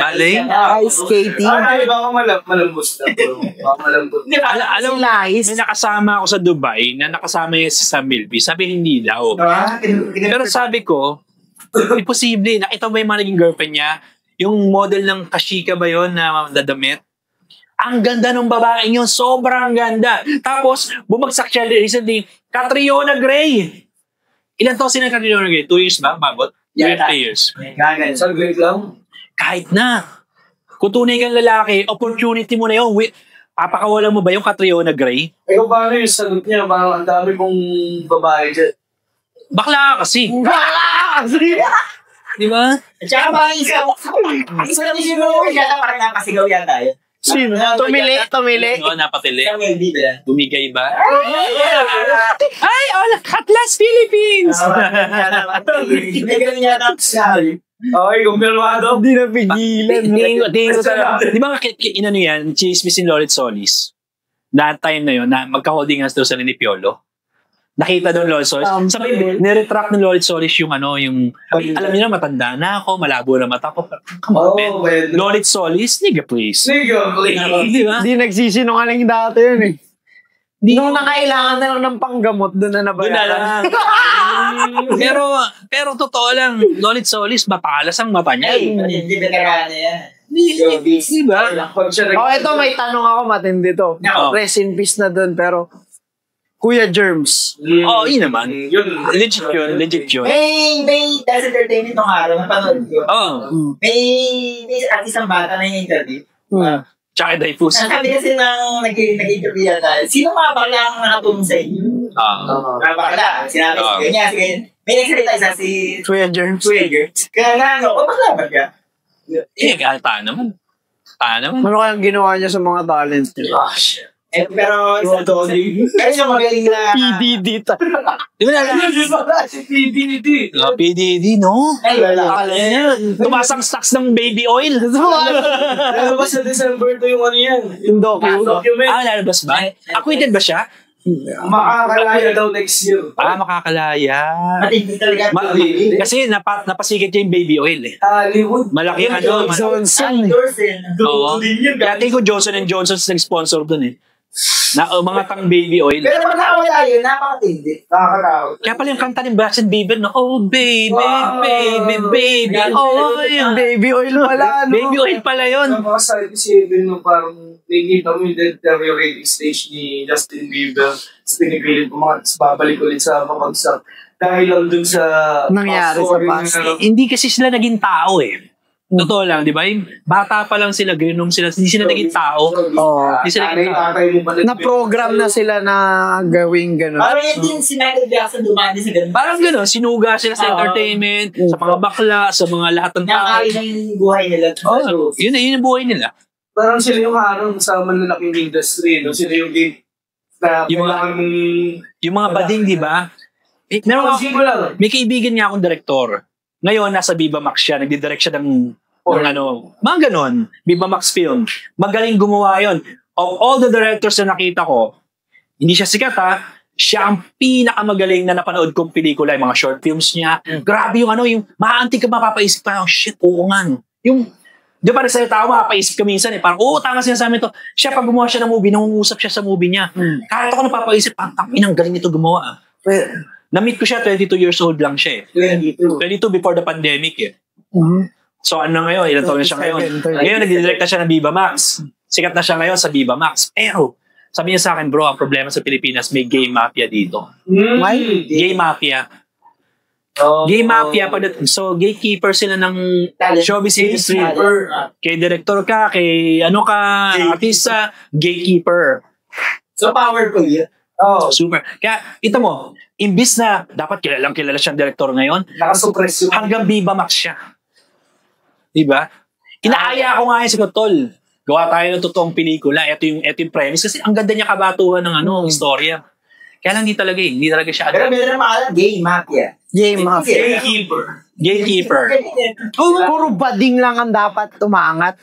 Ice skating? Baka malambos na. Baka malambos. Alam mo, may nakasama ako sa Dubai na nakasama niya si Sam Milby. Sabi hindi daw. Pero sabi ko, imposible. Nakita mo yung mga naging girlfriend niya? Yung model ng Kashika ba yun na dadamit? Ang ganda ng babae niyo. Sobrang ganda. Tapos, bumagsak siya recently. Catriona Gray. Ilan to sila Catriona Gray? 2 years ba? Mabot? 3 years. Sa great lang. Kahit na. Kung tunay kang lalaki, opportunity mo na yun. Papakawalan mo ba yung Catriona Gray? Ikaw paano yung sagot niya? Ang dami mong babae dyan. Bakla kasi. Di ba? At saka ba isa na siguro yata parang nakasigaw yata yun. Sino? Tumili. Oo, napatili. Sam Melody ba? Bumigay ba? Ay, all Atlas Philippines! May ganun yata sabi. Okay, kumpirmado. Hindi na pigilan. Tingin ko talaga. Di ba inano yan, chismis ni Lolit Solis? That time na yun, na magka-holding hands daw sila ni Piolo. Nakita doon Lolit Solis. Sabi, niretract ni Lolit Solis yung alam niyo na, matanda na ako, malabo na mata ko. Come on, man. Lolit Solis, nigga please. Di ba? Hindi nagsisinungaling dati yun eh. Nung nakailangan na lang ng panggamot, doon na nabayaran. pero totoo lang, Lolit Solis, mapalas ang mata niya. Hindi ba karana yan? Di ba? Ito may tanong ako, matindi to. Rest in peace na doon, pero Kuya Germs. Oo, yun naman. Legit yun. May That's Entertainment nung araw, napanood ko. May artist ang bata na yung interview. Tsaka Daifus. Sabi kasi nang nag-interview yata, sino mga bakla ang nakatulong sa inyo? Mga bakla. Sinabi si ganyan, may nagsalita isa si Kuya Germs. Kaya nga, bakla ba ka? Paano naman? Ano kayang ginawa niya sa mga talent? Pero yung magaling na... PDD. Di ba nalala? Si PDD. PDD, no? Ay, wala. Tumasang stocks ng baby oil. Lalabas sa December to yung ano yan. Yung Document. Lalabas ba? Acquitted ba siya? Makakalaya daw next year. Makakalaya. Matindi talaga. Kasi napasikit niya yung baby oil eh. Hollywood. Malaki ano. Johnson. Oo. Kaya tingin ko Johnson & Johnson nag-sponsor dun eh. Mga tang baby oil. Pero pag nakawala yun, napakatindi. Nakakaraw. Kaya pala yung kanta ni Justin Bieber na, oh baby, baby, baby, oh yung Baby oil pala, no? baby oil pala yun. Napakasali si Evan no, parang nakikita mo yung deteriorating stage ni Justin Bieber. Tapos pinipilit ko mga babalik ulit sa pamagsak. Dahil lang dun sa Nangyari sa past. Hindi kasi sila naging tao eh. Totoo lang, di ba? Yung bata pa lang sila, ganoon sila, hindi sila naging tao. Oo. Hindi sila naging tao. Na-program na sila na gawing gano'n. Parang yun din si Michael Jackson dumandi sa ganun. Parang gano'n, sinuga sila sa entertainment, sa mga bakla, sa mga lahat ng tao. Nakakari na yung buhay nila. Yun yung buhay nila. Parang sila yung harang sa malalaking industry. No? Sila yung na Yung mga- kailangan mong... Yung mga bading, di ba? May kaibigan niya akong direktor. Ngayon, nasa Viva Max siya. Nagdidirect siya ng mga ganon. Viva Max film. Magaling gumawa yon. Of all the directors na nakita ko, hindi siya sikat ha, siya ang pinakamagaling na napanood kong pelikula. Yung mga short films niya. Grabe yung yung maantig ka mapapaisip pa, oh shit, oo nga. Yung, di ba sa tao mapapaisip ka minsan parang, tama sinasabi to. Siya pag gumawa siya ng movie, nangungusap siya sa movie niya. Kahit ako napapaisip, ang galing nito gumawa. Na-meet ko siya, 22 years old lang siya eh. 22 before the pandemic eh. So ano ngayon, ilang taon na siya ngayon? Ngayon, nagdidirect na siya ng Viva Max. Sikat na siya ngayon sa Viva Max. Pero, sabi niya sa akin, bro, ang problema sa Pilipinas, may gay mafia dito. Why? Gay mafia. Gay mafia. So, gatekeeper sila ng showbiz industry. Kay director ka, kay artista, gatekeeper. So powerful yun. Super. Kaya, ito mo, imbis na dapat kilala siyang director ngayon, Nakasuppress yung... hanggang Viva Max siya. Diba? Inaaya ko nga yun sa Tol. Gawa tayo ng totoong pelikula. Ito yung premise. Kasi ang ganda niya kabatuhan ng istorya. Kaya lang hindi talaga siya. Pero meron naman gay mafia. Gay mafia. Gatekeeper. Puro bading lang ang dapat tumaangat.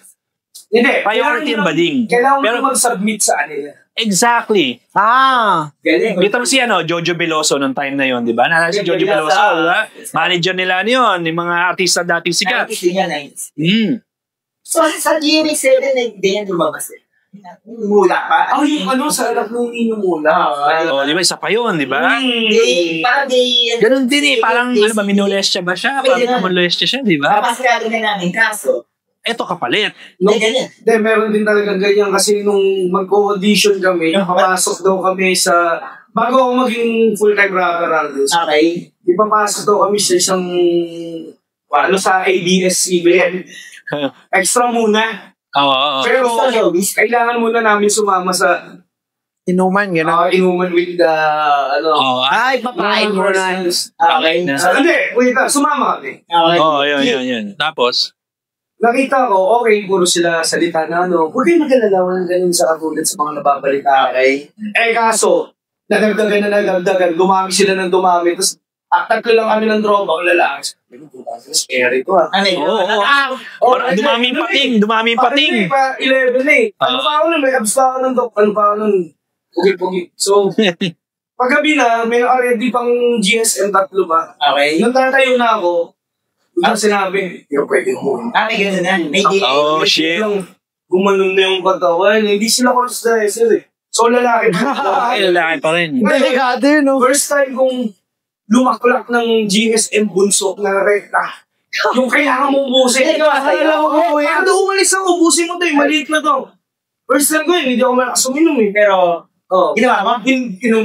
Hindi. Priority yung bading. Kailangan Pero- mo mag-submit sa kanila. Exactly. Galing. Kita mo si Jojo Veloso nung time na yon, di ba? Naalala si Jojo Veloso. Veloso, di ba? Manager nila yun, yung mga artista dating sikat. 90s nga, 90s. Mm. So, sa GMX7, ganyan lumabas eh. Mula pa. Yung sa anak nung inumula. Di ba? Isa pa yun, di ba? Gay, parang gay. Ganun din eh. Parang, minolestya ba siya? Parang minolestya siya, di ba? Papasarado na namin, kaso, Eto kapalit. may ganyan. Hindi, meron din talaga ganyan kasi nung mag-audition kami, papasok daw kami sa... Bago ako maging full-time rapper, Aldous. Okay. Ipapasok daw kami sa isang... sa ABS-CBN. Extra muna. Oo. Pero Gusto showbiz. kailangan muna namin sumama sa Inuman, gano'n. inuman with the... Ay, papain mo na. Okay na. Hindi, wait lang. Sumama kami. Okay. Oo, yun. Tapos, Nakita ko, okay, puro sila salita na huwag kayo mag-alala, walang ganun sa katulad sa mga nababalita. Okay. Kaso, nadagdagan, dumami sila ng dumami, tapos tatlo lang kami ng droga, ang lalaki. Scary to Ano yun? parang dumaming pating. 11 eh. Ano pa ako nun? May abs pa ako nun, Dok. Ano pa ako nun? Pugi. So, paggabi na, may already pang GSM 3 ba? Okay. Nung tatayo na ako, ano sinabi? Pwede mo. May ganun na. May gay. Oh, shit. Gumanon na yung katawan. Hindi sila cross-dresser eh. So, lalaki. Ay, lalaki pa rin. Delikado yun, no? First time kong lumaklak ng GSM bunso na rekta. Yung kailangan mong ubusin. Alam mo ko, Kaya umalis ako, ubusin mo to eh. Maliit na to. First time ko yun, hindi ako malakas uminom eh. Pero, Ginawa mo?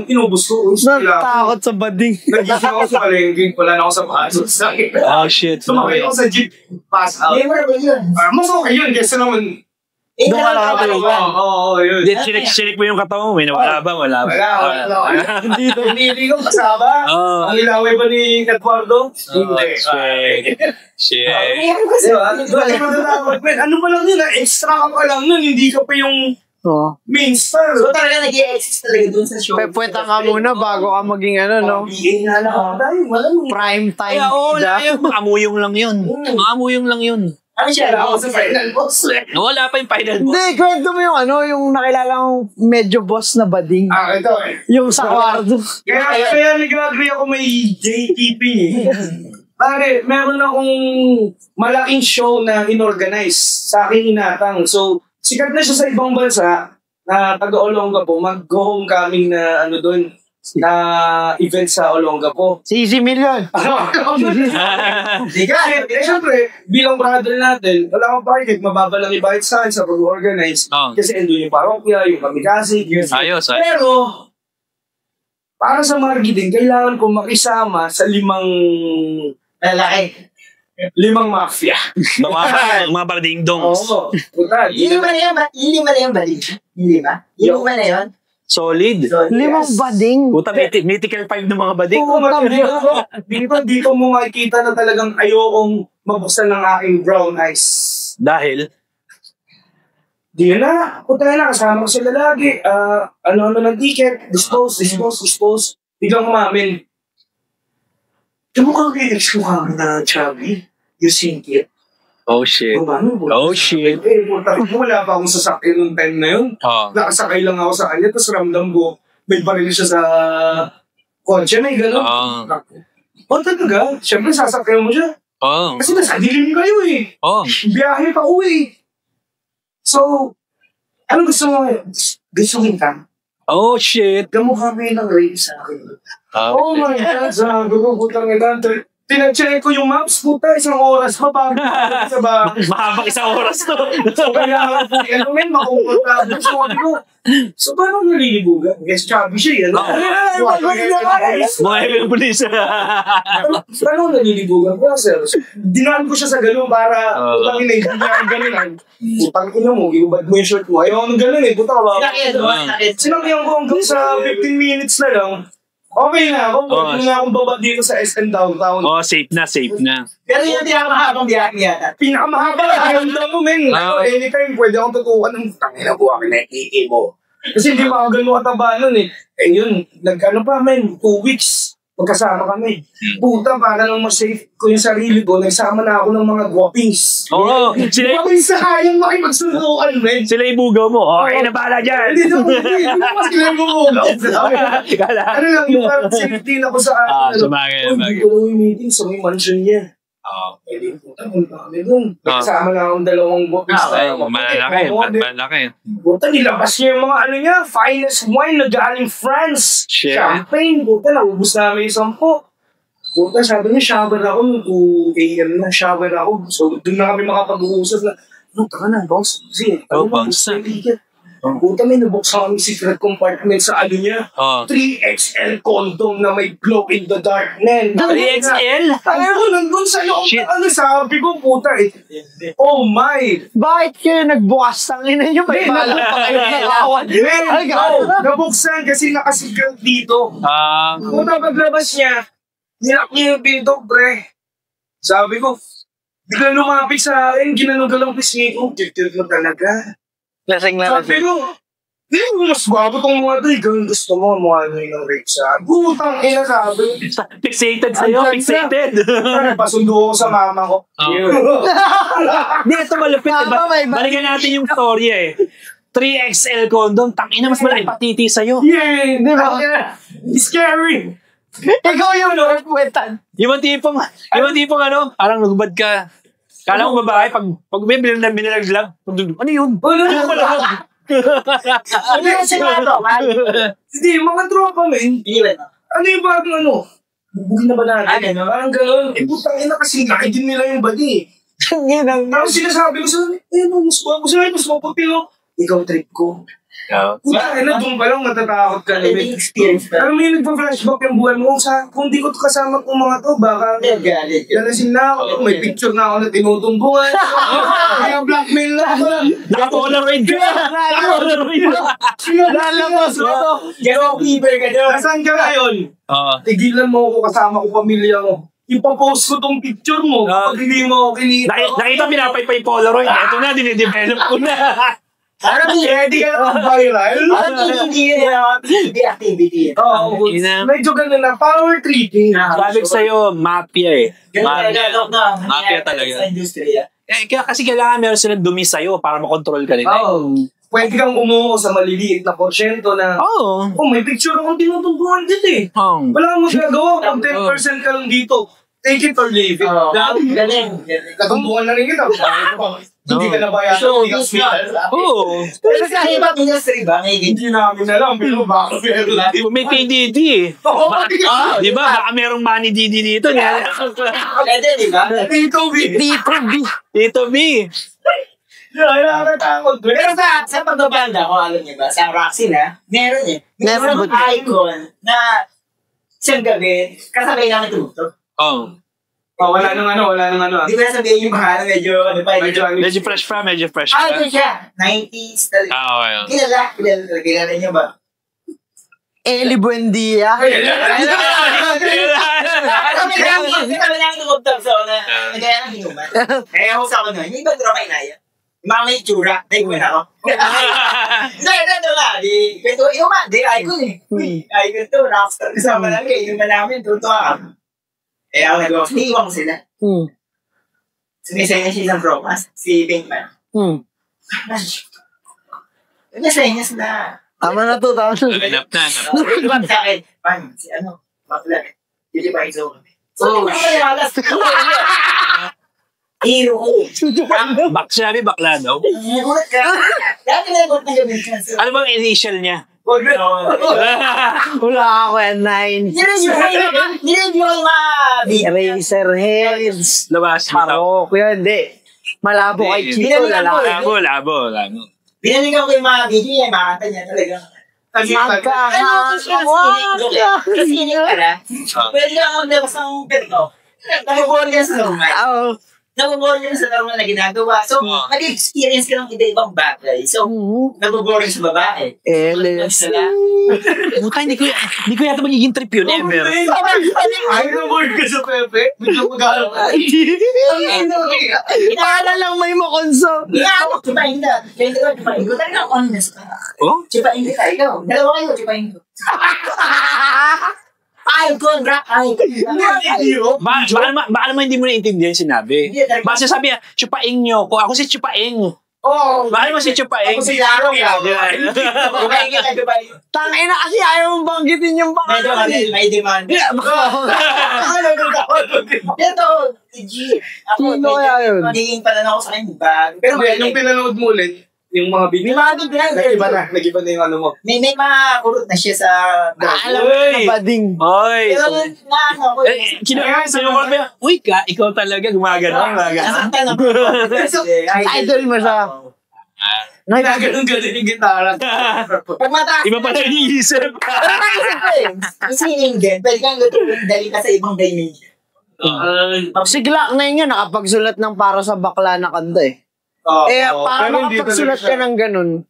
Inubos ko. Natakot sa bading. Nagising ako sa palengke, wala na ako sa baso. Oh, shit. Sumakay ako sa jeep, pass out. Memorable yun. Mas okay yun, kasi naman, Doon ka nakatulog. oo, yun. Sinik mo yung katawan mo. May nawala ba? Wala ba? Wala. Hindi ko kasama. Oh. Ang ilaway ba ni Eduardo? Hindi. Shit. Diba? Ano ba lang yun? Extra ka pa lang nun. Hindi ka pa yung Oo. Minsan. So talaga nag-i-exist talaga dun sa show. Pweta ka muna bago ka maging ano, no? PA nga lang tayo. Malamang. Prime time. Kaya oo, wala yun. Amuyong lang yun. Amuyong lang yun. Ano siya? Ako sa final boss. Wala pa yung final boss. Hindi, kwento mo yung ano, yung nakilala kong medyo boss na bading. Ito Yung sa kwarto. Kaya nag-agree ako may JTP eh. Pare, meron akong malaking show na inorganize sa aking inatang. So, sikat na siya sa ibang bansa na taga-Olongapo. Mag-homecoming na ano doon, na event sa Olongapo. Si Easy Million. Di ka, siyempre, bilang brother natin, wala akong budget, mababa lang i-budget sa akin sa pag-organize. Kasi andun yung parokya, yung kamikasi, Ayos. Pero, para sa marketing, kailangan ko makisama sa 5 mafia. Mga paradingdongs. Oo. Puta, Yung lima na yung balik. Yung lima na yun. Solid. 5 bading. Puta, mythical 5 ng mga bading. dito mo makikita na talagang ayokong mabuksan ng aking brown eyes. Dahil, Di na, puta na, kasama ko sila lagi. Ano ng ticket, dispose. Biglang umamin. Kamukha kayo, kamukha na chubby. You think it? oh shit. Oh shit. Puta, wala pa akong sasakyan nung time na yun. Nakasakay lang ako sa kanya, tapos ramdam ko, may baril siya sa kotse, may gano'n. Talaga, syempre sasakyan mo siya. Kasi nasa dilim kayo eh. Biyahe pa uwi. So, ano gusto mo ngayon? Gusto kita? Oh shit. Kamukha may nang rape sa akin. Oh my God, sabi ko, putang ina. Tinacheck ko yung maps, puta, 1 oras pa bago sa bahay. Mahabang 1 oras to. So, kaya, makukulta. So, paano nalilibugan? Guess chubby siya, ano? Mga ibang pulis. Paano nalilibugan? Sir, dinaan ko siya sa gano'n para, putang ina, hindi niya gano'n. Putang ina mo, iubad mo yung short mo. Ayaw ng gano'n eh, putang ba? Sinakyan ko hanggang sa 15 minutes na lang. Okay na ako. Pwede na akong baba dito sa SM Downtown. Safe na. Pero yung pinakamahabang biyahe yata. Pinakamahaba na. Ganda mo, men. Anytime, pwede akong tutukan ng tangina po ako na mo. Kasi hindi pa ako ganun kataba nun eh. Yun, nag-ano pa, men, 2 weeks. Magkasama kami. Puta, para nang mas-safe ko yung sarili ko, nagsama na ako ng mga guwapings. Guwapings sa kayang makipagsundukan, men. Sila ibugaw mo. Okay na pala dyan. Hindi naman sila yung bubugaw. Ano lang, yung parang safety na ko sa akin. Dito lang yung meeting sa may mansion niya. Pwede puta, punta kami dun. Nagsama na akong 2 guwapings. Malaki. Puta, nilabas niya yung mga ano niya, finest wine na galing France. Shit. Champagne, puta, naubos namin yung 10. Puta, sabi niya, shower ako nung 2 a.m. na, shower ako. So, doon na kami makapag-uusap na, puta ka na, bounce. Sige, bounce na. Puta, may nabuksan kami secret compartment sa ano niya. 3XL condom na may glow in the dark, man. 3XL? Ayaw ko nandun sa loob. Ano sabi ko, puta eh. Oh my. Bakit kayo nagbukas ng ina nyo? May balang pa kayo nakawan. Nabuksan kasi nakasigil dito. Puta, paglabas niya, nilak niya yung pinto, pre. Sabi ko, bigla lumapit sa akin, ginanong-galang pisngi ko. Tilt mo talaga. Lasing na lasing. Sabi ko, hindi mo mas gwapo tong mga to. Gawin gusto mo, mukha nyo yung rape sa butang ina, sabi. Fixated sa'yo, fixated. Pasundo ko sa mama ko. Hindi, ito malupit. Balikan natin yung story eh. 3XL condom, tangina mas malaki patiti sa'yo. Yeah, di ba? Scary. Ikaw yung Lord Wetan. Yung tipong ano, parang nagbad ka. Kala mo babae, pag may binilag lang, ano yun? Ano pala? Ano yung sigurado? Hindi, mga tropa, men. Ano yung parang ano? Bubugin na ba natin? Parang gano'n. Putang ina kasi laki din nila yung body. Tapos sinasabi ko sa mas maputi ko. Ikaw trip ko. Putang ina, doon pa lang matatakot ka namin. Alam mo yung nagpa-flashback yung buhay mo. Kung di ko kasama kong mga to, baka lalasin na ako. May picture na ako na tinutumbungan. Kaya blackmail na ako. Naka-polaroid ka! Lalabas mo to. Gano'ng fever ka doon. Nasaan ka ngayon? Tigilan mo ako kasama ko pamilya mo. Ipapost ko tong picture mo. Pag hindi mo ako kinita. Nakita pinapay pa yung polaroid. Ito na, dinidevelop ko na. Parang Ready ka na viral? hindi PBB activity. Oo. Medyo ganun na. Power tripping. Sabi ko sa'yo, mafia eh. Mafia talaga. Sa industriya. Kasi kailangan meron silang dumi sa'yo para makontrol ka nila. Oo. Pwede kang umuho sa maliliit na porsyento na, Oo. may picture akong tinutungkuhan dito eh. Wala kang magagawa kung 10% ka lang dito. Take it or leave it. Galing. Katumbukan na rin kita. Hindi ka nabayaran. Hindi ka smile. Oo. Pero sa ibang industry ba? Hindi namin alam. Pero baka meron natin. May PDD eh. Di ba? Baka merong money DD dito. Pwede, di ba? Tito B. Dito B. Nakakatakot. Pero sa pagbabanda, kung alam niyo ba, sa Roxy na, meron eh. Meron Meron icon na isang gabi, kasabay namin tumutog. Oo. Wala nang ano. Di ba nasabihin yung pangalan, medyo Medyo fresh pa. ito siya, 90s talaga. Okay. Kilala niyo ba? Eli Buendia. Kami lang tumutog sa una, nagaya ng hinuman. Kaya ako sa ako nun, yung ibang drama inaya. Mga may tsura, naikuin ako. Hindi, ito nga, inuman, icon eh. Icon to, rockstar kasama lang eh, inuman namin, tutuwa ka. Eh ako nag-off, niiwan ko sila. Sumisaya siya isang bromas, si Pinkman. Sumisaya niya sila. Tama na to. Hanap na. Iwan sa akin, Pan, si bakla, hindi ba iso kami? So, alas. Hero ko. Sinabi bakla daw. Nagulat ka. Dati nagulat na gawin ka. Ano bang initial niya? Wala ako yan, 9. Nireview ko yung Eraser Heads. Labas. Parok yun, hindi. Malabo kay Chito, lalaki. Labo. binalikan ko yung mga video niya, yung mga kanta niya talaga. Sinig ka na. Pwede ka maglabas ng pito. Nag-board ka sa normal. Nag-board ka sa normal na ginagawa. So, nag-experience ka ng iba-ibang bagay. So, nag-board sa babae. Buta, hindi ko yata magiging trip yun ever. Ay, nag-board ka sa Pepe? Biglang mag-aaral ka. Para lang may makonso. Chupain ka. Chupain ko. Talagang honest ka. Chupain ka. Ikaw. Dalawa kayo, chupain ko. Icon, rock icon. Baka naman hindi mo naintindihan sinabi. Basta sabi niya, Chupaing nyo. Kung ako si Chupaing. Baka naman si Chupaing. Ako si Laro. Chupain ka, chupain. Tangina kasi ayaw mong banggitin yung pangalan. May demand. Ito, legit. Ako, magiging palan ako sa kanyang bag. Pero yung pinanood mo ulit, yung mga video, nag-iba na yung ano mo. May mga kurot na siya sa Alam mo na bading. Oy! Pero ako. Sinukot mo yan. Uy ka, ikaw talaga gumagano. Nasaktan ako. Idol mo siya. Nagaganon-ganon yung gitara. Pag mataas. Iba pala yung iisip. Pero naisip ko eh. Isining din. Pwede kang dali ka sa ibang dimension. Sigla na yun nakapagsulat ng para sa bakla na kanta eh. Para makapagsulat ka ng ganun,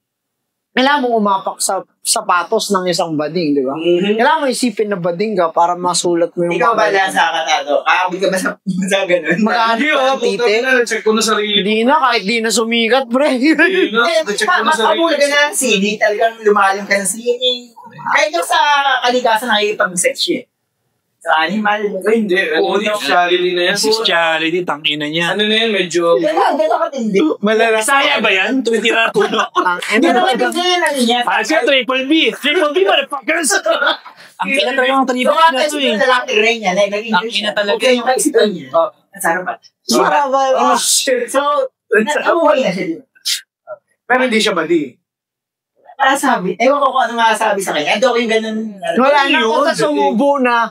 kailangan mong umapak sa sapatos ng isang bading, di ba? Kailangan mo isipin na bading ka para masulat mo yung... Ikaw ba lang sa katado? Kakabit ka ba sa ganun? Mag-aano ka, tite? Check ko na sarili. Hindi na, kahit di na sumikat, pre. Mapapula ka na ng CD, talagang lumalim ka ng CD. Kahit yung sa kalikasan nakikipag-sex siya. Sa animal. Ay, hindi. Charlie na yan. Si Charlie, tangina niya. Ano na yan, medyo... Gano'n katindi. Bisaya ba yan? Tumitira tulo. Gano'n katindi yan ano niya. Siya, Triple B. Triple B, motherfuckers! Ang ina talaga yung Triple B na ito eh. Lalaki rin niya. Ang ina talaga. Okay, yung kaisipan niya. Nasarap pa. Sarap. So, nabuhay na siya. Pero hindi siya badi. Sabi, ewan ko kung ano masasabi sa kanya. Ando ko yung ganun. Wala na ako sa sumubo na.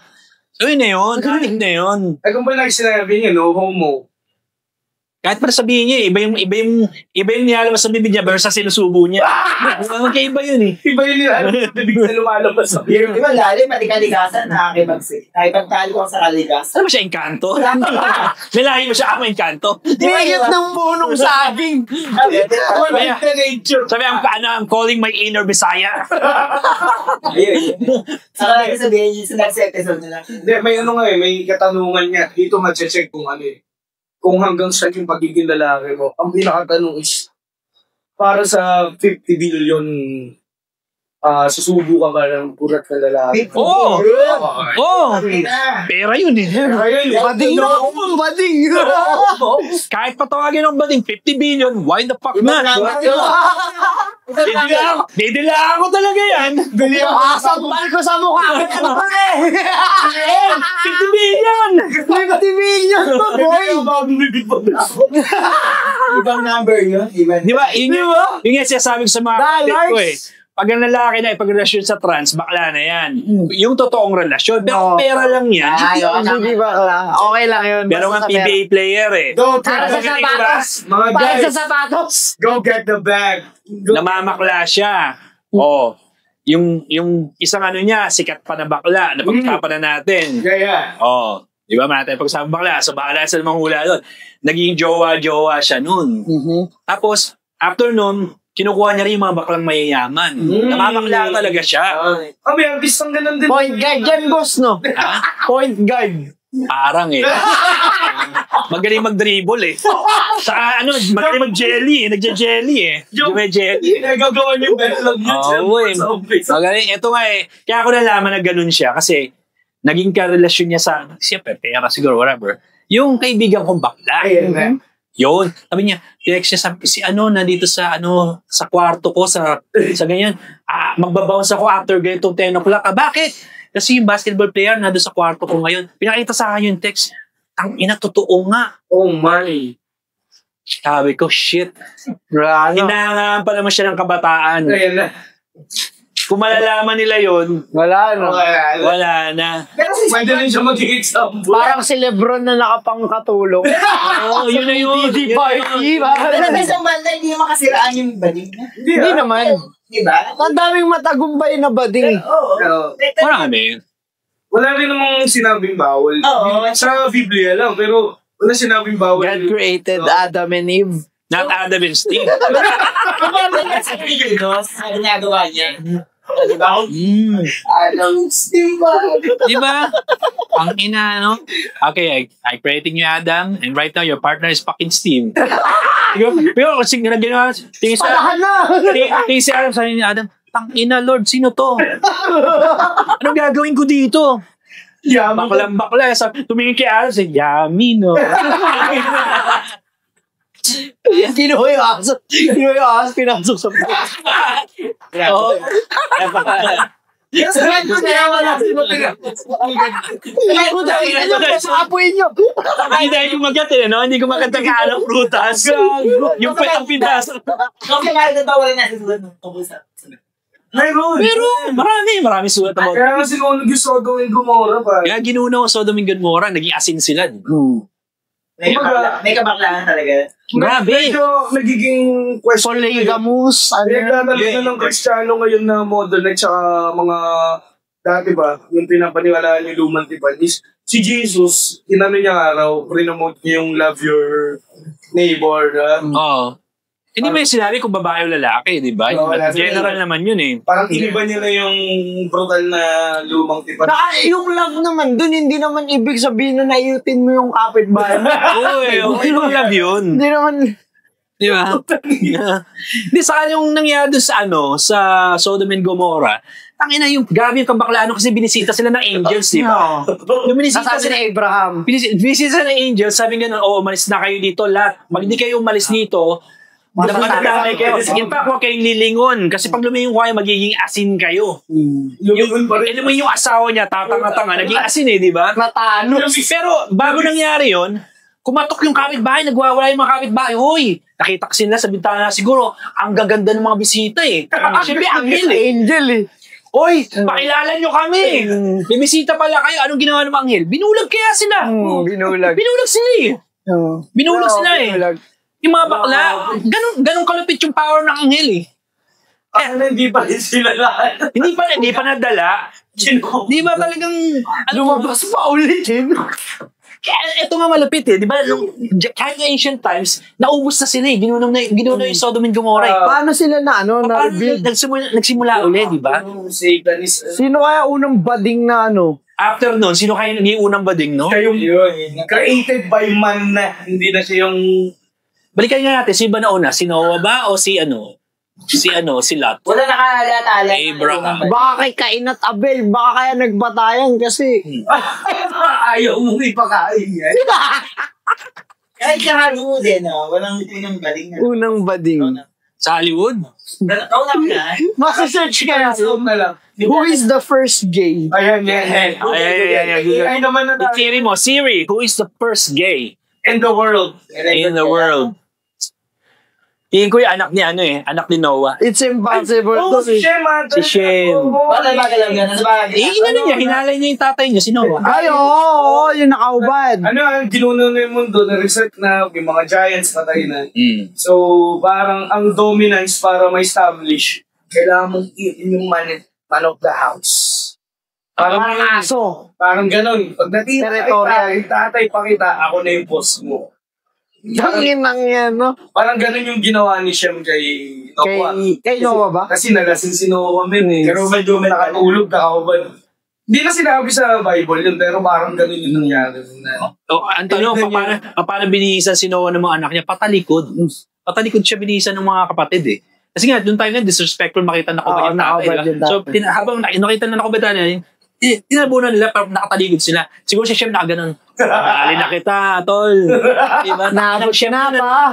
Uy na yun. Kating na yun. Ay, kung ba sinabi niya, no homo. Kahit para sabihin niya, iba yung nilalabas sa bibig niya versus sa sinusubo niya. Magkaiba yun eh. Iba yun yun. Bibig na lumalabas sa Di ba lalim, pati kalikasan, nakikipagtalo ko sa kalikasan. Ano ba siya, Encanto? Nilahi mo siya ako, Encanto. Tingit ng punong saging. Sabi, I'm calling my inner Bisaya. Saka lang sabihin yung sa next episode nila. Hindi, may ano nga eh, may katanungan niya. Dito mag-check kung ano eh. Kung hanggang saan yung pagiging lalaki mo. Ang pinakatanong is, para sa 50 billion susubukan ka ng purat na lalaki. Oo! Oo! Na. Pera yun eh. Bading na ako, bading. Kahit patawagin ng bading, 50 billion, why the fuck not? Didilaan ko talaga yan. Sampal ko sa mukha. 50 billion! 50 million, boy. Ibang number yun. Ibang. Di ba? Yun yung sinasabi ko sa mga kapatid ko eh. Pag ang lalaki na ipagrelasyon sa trans, bakla na yan. Yung totoong relasyon. Pero pera lang yan. Hindi ba? Okay lang yun. Pero nga PBA player eh. Para sa sapatos. Mga Para guys, sa sapatos. go get the bag. Namamakla siya. Oh, yung isang ano niya, sikat pa na bakla, napag-usapan na natin. Yeah. Oh, di ba natin pag-usapan bakla, so bakla sa namang hula doon. Naging jowa-jowa siya nun. Tapos, after nun, kinukuha niya rin yung mga baklang mayayaman. Namamakla talaga siya. May artist ang ganun din. Point guard yan, boss, no? Point guard. Parang eh. Magaling mag-dribble eh. Sa magaling mag-jelly eh. Nagja-jelly eh. Yung may jelly. Nagagawa niyo yung betlog niya. Oo eh. Magaling. Ito nga eh. Kaya ako nalaman na ganun siya kasi naging karelasyon niya sa, siyempre, pera siguro, whatever. Yung kaibigan kong bakla. Yun. Sabi niya, text niya, si nandito sa sa kwarto ko, sa ganyan. Magbabounce ako after ganitong 10 o'clock. Bakit? Kasi yung basketball player nandito sa kwarto ko ngayon. Pinakita sa akin yung text. Ang totoo nga. Oh my. Sabi ko, shit. Hinangaan pa naman siya ng kabataan. Ayan na. Kung malalaman nila yun, Wala, no? wala na. Pero si Pwede rin siya maging example. Parang si Lebron na nakapangkatulong. Oo, yun na yun. Hindi ba? Pero sa isang banda, hindi naman kasiraan yung bading na. Hindi naman. Di ba? Ang daming matagumpay na bading. Oo. Marami. Wala rin namang sinabing bawal. Oo. Sa Biblia lang, pero wala sinabing bawal. God created Adam and Eve. Not Adam and Steve. Sa ginagawa niya. Di ba? Di ba? Ang ina, no? Okay, I created you, Adam, and right now your partner is fucking Steve. Pero kasi ginawa, tingin si Adam, sabi ni Adam, tang ina, Lord, sino to? Anong gagawin ko dito? Bakla. Tumingin kay Adam, sabi, yummy, no? Kinuha yung aso. Pinasok sa puso. Oo. Apoy nyo. Hindi dahil kumagat eh, no? Hindi kumagat ng anong prutas. Yung petang pinasok. Okay, nakita ba wala natin sulat ng kabusa? Pero marami sulat about. Kaya nga sinunog yung Sodom and Gomorrah pa. Kaya ginunaw ang Sodom and Gomorrah, naging asin sila. May kabaklaan talaga. Grabe. Medyo nagiging question. Polygamous. Nagtatalog na ng Kristiyano ngayon na modern at saka mga dati ba, yung pinapaniwalaan yung lumang tipan is si Jesus, inano niya araw, promote niya yung love your neighbor. Oo. Hindi mo yung sinabi kung babae o lalaki, di ba? General naman yun eh. Parang iniba nila yung brutal na lumang tipan. Yung love naman, dun hindi naman ibig sabihin na naiutin mo yung kapitbahay mo. Oo, ibang love yun. Hindi naman. Di ba? Hindi, saka yung nangyari doon sa Sodom and Gomorrah, tangina yung grabe yung kabaklaan kasi binisita sila ng angels, di ba? Yung binisita Sasabi sila ni Abraham. binisita sila ng angels, sabi nga umalis na kayo dito lahat. Pag di kayo umalis dito, magdadamay kayo. In fact, huwag kayong lilingon. Kasi pag lumingon kayo, magiging asin kayo. Alam mo yung asawa niya, tatanga-tanga, naging asin eh, di ba? Matano. Pero bago nangyari yon, kumatok yung kapitbahay, nagwawala yung mga kapitbahay. Hoy, nakita ko sila sa bintana siguro, ang gaganda ng mga bisita eh. Siyempre, anghel eh. Angel eh. Hoy, pakilala nyo kami. May bisita pala kayo. Anong ginawa ng anghel? Binulag kaya sila. Binulag. Binulag sila eh. Binulag sila eh. Yung mga bakla, ganun kalupit yung power ng anghel eh. Hindi pa rin sila lahat. Hindi pa nadala. Di ba talagang Lumabas pa ulit eh. Kaya ito nga malupit eh, di ba? Kahit ng ancient times, naubos na sila eh. Ginunaw yung Sodom and Gomorrah eh. Paano sila na-rebuild? Nagsimula ulit, di ba? Satanist. Sino kaya unang bading na After nun, sino kaya naging unang bading, no? Siya yung created by man na. Hindi na siya yung Balikan nga natin, si ba nauna? Si Noah ba o si ano? Si Lot? Wala nakalatala. Abraham. Baka kay Cain at Abel, baka kaya nagbatayan kasi. Ayaw mong ipakain yan. Kahit sa Hollywood no? Walang unang baling na. Unang bading. Sa Hollywood? Kauna mo na. Masa-search ka na. Assume na lang. Who is the first gay? Ayan. Ay naman na tayo. Siri mo, Siri, who is the first gay In the world. in the world? Tingin ko yung anak ni Noah. It's impossible Oh, to si Shem. Si Shem. Bakit ba lang yan? Nasa bagay? Hinalay niya yung tatay niya, si Noah. Ay, oo, yung nakaubad. Ginuno na yung mundo na research na yung mga giants patay na. Mm. So, parang ang dominance para ma-establish, kailangan mong yung man of the house. Parang aso. Parang ganun. Pag natira Territorial. yung tatay pakita, ako na yung boss mo. Tangin lang yan, no? Parang ganun yung ginawa ni Shem kay Noah. Kay Noah ba? Kasi nagasin si Noah men eh. Pero medyo nakatulog, nakakabad. Hindi na sinabi sa Bible yun, pero parang ganun yung nangyari. Ang tanong, paano binihisan si Noah ng mga anak niya? Patalikod. Patalikod siya binihisan ng mga kapatid eh. Kasi nga, doon tayo nga, disrespectful makita na nakubad yung tatay. Diba? So, habang nakita na nakubad niya, tinabunan nila, parang nakataligod sila. Siguro si Shem nakaganon. Alin na kita, tol. Diba? Naabot siya na ba?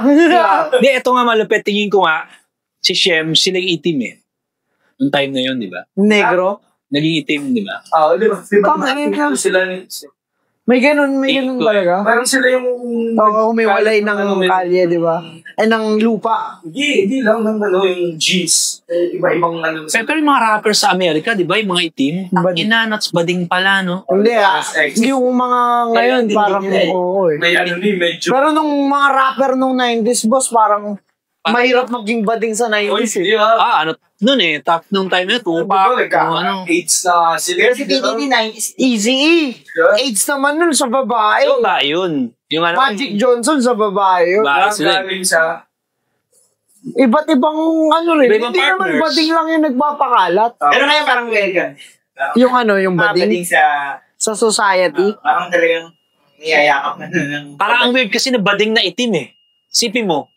Di, ito nga malupit. Tingin ko nga, si Shem, sila yung itim eh. Noong time na yun, di ba? Negro? Naging itim, di ba? Di ba? Tama, Sila May ganun talaga. parang sila yung... Humiwalay ng kalye, di ba? Ay, ng lupa. Hindi lang ng yung G's. Iba-ibang ano. Pero yung mga rapper sa Amerika, di ba? Yung mga itim, Bading. nuts, bading pala, no? Hindi yung mga ngayon parang oo eh. May medyo... Pero nung mga rapper nung 90s, boss, parang mahirap maging bading sa 90s eh. Ano, nun eh, top nung time na, Tupac, ano. AIDS na sila. Pero si PDD 90s. Easy E. AIDS naman nun sa babae. Yung ba, yun? Yung ano, Magic Johnson sa babae. Yun. Ba- sila. Galing sa... Iba't ibang ano rin. Iba-ibang Hindi naman partners. bading lang yung nagpapakalat. Pero ngayon parang welcome. Yung ano, yung bading Bading sa... sa society. Parang talagang niyayakap na ng... parang ang weird kasi na bading na itim eh. Sipi mo.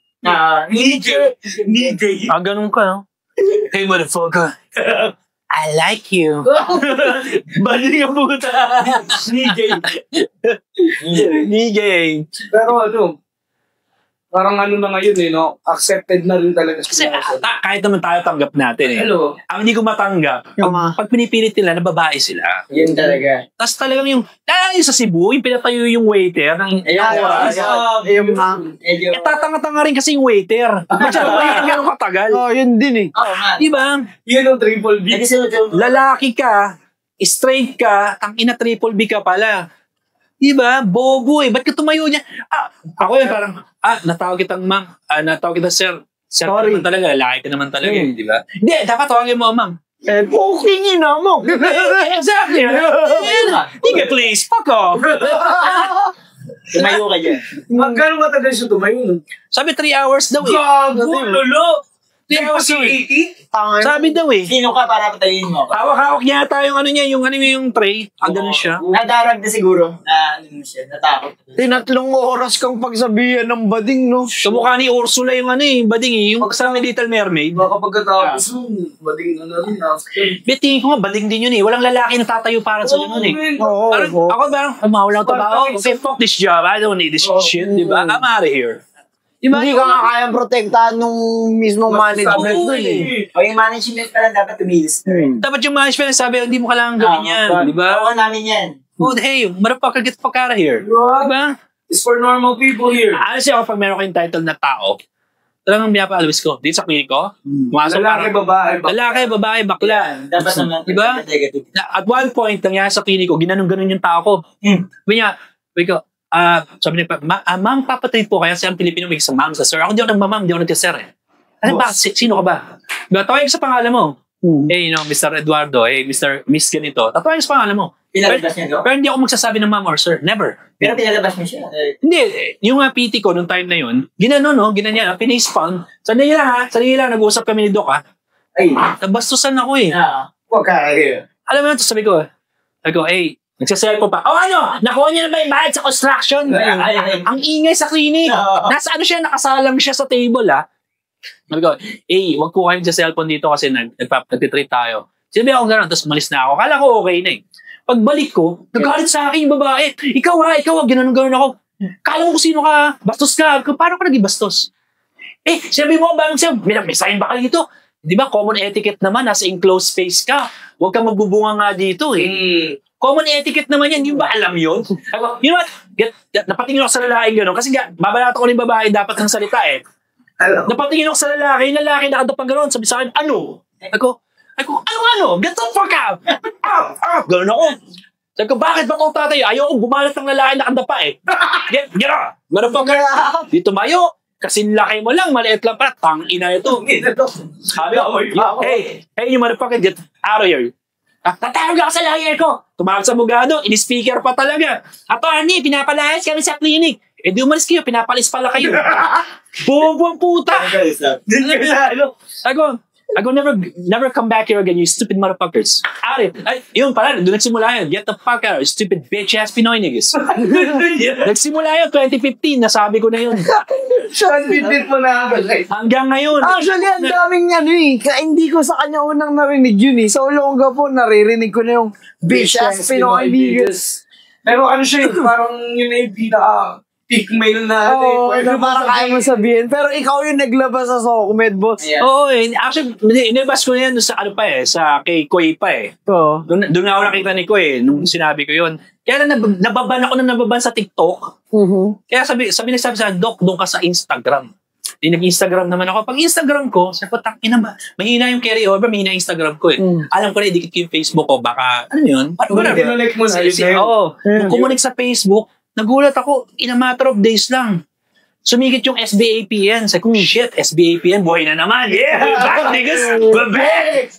Nije. Ganun ka, no? Hey, motherfucker. I like you. Bading ang puta. Nigay. Pero parang ano na ngayon no? Accepted na rin talaga. Kasi kahit naman tayo tanggap natin eh. Hello. Ang hindi ko matanggap, Yung pag pinipilit nila na babae sila. Yun talaga. Tapos talagang yung sa Cebu, yung pinatayo yung waiter ng oras. Yung Medyo... Tatanga-tanga rin kasi yung waiter. Masyado ba yung gano'ng katagal? oh, yun din eh. Oo nga. Diba? Yun ang triple B. Nagkasunod yung... Lalaki ka, straight ka, ang ina triple B ka pala. Diba? Bobo eh. Ba't ka tumayo niya? Ako yun parang, natawag kitang ma'am. Natawag kitang sir. Sir ka Sorry. naman talaga. Lalaki ka naman talaga. Diba? Hindi, dapat tawagin mo, ma'am. Okay nga mo. Exactly. Tika, please. Fuck off. Tumayo ka dyan. Magkano matagal siya tumayo? Sabi 3 hours daw eh. Gago, lolo! 3 hours daw eh. 80? Sabi daw eh. Sino ka para patayin mo? Hawak-hawak niya ata yung ano niya, yung tray. Ganun siya. Nadarag na siguro. Na ano siya, natakot. Tinatlong oras kang pagsabihan ng bading, no? Kamukha ni Ursula yung bading eh. Yung kasama ni Little Mermaid. Baka pagkatapos bading rin after. Tingin ko nga, bading din yun eh. Walang lalaki na tatayo para sa ganun eh. Oo. Ako parang, mawala ko trabaho. Okay, fuck this job. I don't need this shit. Diba? I'm out of here. Diba? Hindi ka nga kayang protektahan nung mismong management dun eh. O yung management pa lang dapat tumilis. Dapat yung management sabi, hindi mo kailangan gawin yan. Diba? Oo namin yan. Oh, hey, motherfucker, get the fuck out of here. Diba? It's for normal people here. Honestly, ako pag meron kayong title na tao, talagang pinapaalawis ko. Dito sa clinic ko, pumasok Lalaki, parang- babae, Lalaki, babae, bakla. Dapat naman. Diba? negative. At one point, nangyari sa clinic ko, ginanong-ganon yung tao ko. Sabi niya, sabi niya, ma'am, papatreat po kaya siyang Pilipino may isang ma'am sa sir. Ako di ako nagmamam, di ako nagka-sir eh. Ano ba? Sino ka ba? Diba, tawagin sa pangalan mo. Hey, Mr. Eduardo, hey, Miss ganito. Tatawagin sa pangalan mo. Pinalabas niya doon? Pero hindi ako magsasabi ng ma'am or sir. Never. Pero pinalabas niya siya. Hindi, yung PT ko nung time na yun, ginanya, pinaspam. Sandali lang, nag-uusap kami ni Doc Ay, nabastusan ako eh. huwag ka here. Alam mo na, sabi ko, hey, Nagsaselfon pa. Oh ano? Nakuha niya na ba yung bayad sa construction? Ang ingay sa clinic. Nasa ano siya, nakasalang siya sa table Sabi ko, wag ko kayong sa cellphone dito kasi nagtitreat tayo. Sinabi ako gano'n, tapos malis na ako. Kala ko okay na Pagbalik ko, nagalit sa akin yung babae. Ikaw gano'n ako. Kala mo kung sino ka, bastos ka. Paano ka naging bastos? Sinabi mo ba, may sign ba ka dito? Di ba, common etiquette naman, nasa enclosed space ka. Huwag kang magbubunga nga dito Common etiquette naman yan, yung ba alam yun? Ako, you know what? Napatingin ako sa lalaki gano'n. Kasi babalato ko ng babae, dapat ng salita Napatingin ako sa lalaki, yung lalaki nakadapang gano'n. Sabi sa akin, ano? Ako, ano? Get the fuck out! Gano'n ako. Sabi ko, bakit ba kung tatay? Ayaw ko bumalat ng lalaki nakadapa Get up! Motherfucker! Dito mayo! Kasi laki mo lang, maliit lang pa. Tangina ito. Sabi ko, hey, you motherfucker, get out of here. Tatawag ako sa lawyer ko. Tumawag sa bugado, in-speaker pa talaga. Attorney, pinapalayas kami sa clinic. Di umalis kayo, pinapalis pala kayo. Buong puta. I go never come back here again, you stupid motherfuckers. Yun pala, doon nagsimula yun. Get the fuck out, stupid bitch-ass Pinoy niggas. Nagsimula yun, 2015, nasabi ko na yun. Sean, bit mo na hanggang ngayon. Actually, ang daming hindi ko sa kanya unang narinig yun So long ago, naririnig ko na yung bitch-ass Pinoy niggas. Pero ano siya parang yun na yung peak mail na parang kaya mo sabihin. Pero ikaw yung naglabas sa Socomed, boss. Oo, actually, inibas ko na yan sa sa kay Koy pa Oo. Doon ako nakita ni Koy nung sinabi ko yun. Kaya nababan ako sa TikTok. Kaya sabi sa Doc, doon ka sa Instagram. Nag-Instagram naman ako. Pag Instagram ko, sabi ko, mahina yung carry over, mahina yung Instagram ko Alam ko na, idikit ko yung Facebook ko, baka, ano yun? Dinolek mo na yun. Oo. Kumunik sa Facebook, nagulat ako, in a matter of days lang. Sumigit yung SBAPN. Sabi ko, shit, SBAPN, buhay na naman. Yeah, we're back, niggas. We're back.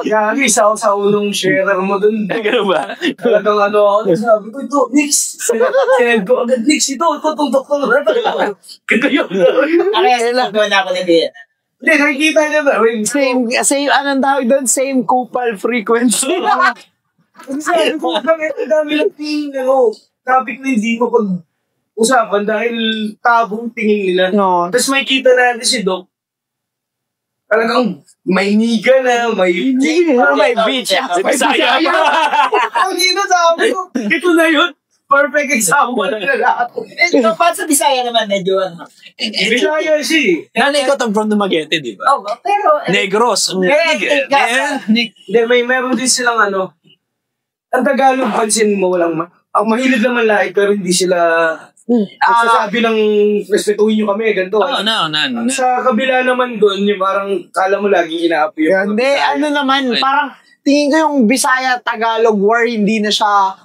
Gagi, sa ulong sharer mo dun. Gano'n ba? Talagang sabi ko, ito, Nix. Sinend ko agad, Nix, ito, itong doktor na. Ganda yun. Doon ako nag-iyan. Hindi, nakikita niya ba? Same, anong tawag doon? Same Kupal frequency. Kasi ang dami ng topic na hindi mo pag-usapan dahil tabong tingin nila. No. Tapos may kita natin si Doc. Talagang may niga na, may bitch. May saya. Ang dito sabi ko, ito na yun. Perfect example na lahat. Sa Bisaya naman, medyo Bisaya siya. Nanay ko from Dumaguete, di ba? pero Negros. Hindi, meron din silang ang Tagalog, pansin mo, ang mahilig naman lahat, pero hindi sila nagsasabi ng respetuhin nyo kami, ganito. No. Sa kabila naman doon, yung parang kala mo laging ina-appear. Hindi, naman, parang tingin ko yung Bisaya-Tagalog war, hindi na siya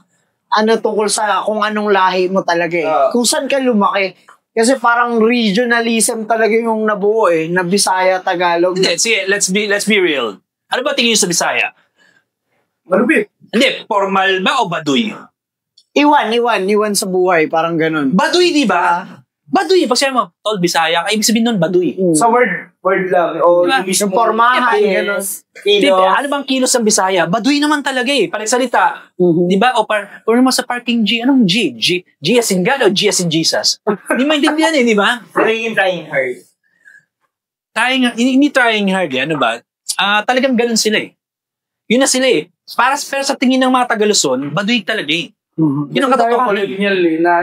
tungkol sa kung anong lahi mo talaga Kung saan ka lumaki. Kasi parang regionalism talaga yung nabuo na Bisaya-Tagalog. Sige, let's be real. Ano ba tingin nyo sa Bisaya? Malupit. Hindi, formal ba o baduy? Iwan sa buhay, parang ganun. Baduy, di ba? Baduy, pag sabi mo, tol, Bisaya, ibig sabihin nun, baduy. Sa word lang. O diba? yung pormahan, ganun. Diba? Ano bang kilos ng Bisaya? Baduy naman talaga Panagsalita. Di ba? O naman sa parking G. Anong G? G as in God o G as in Jesus? Hindi maintindihan di ba? trying hard. Hindi trying hard ano ba? Talagang ganun sila Yun na sila pero sa tingin ng mga Taga-Luzon, baduy talaga Yun ang katotohanan. Colonial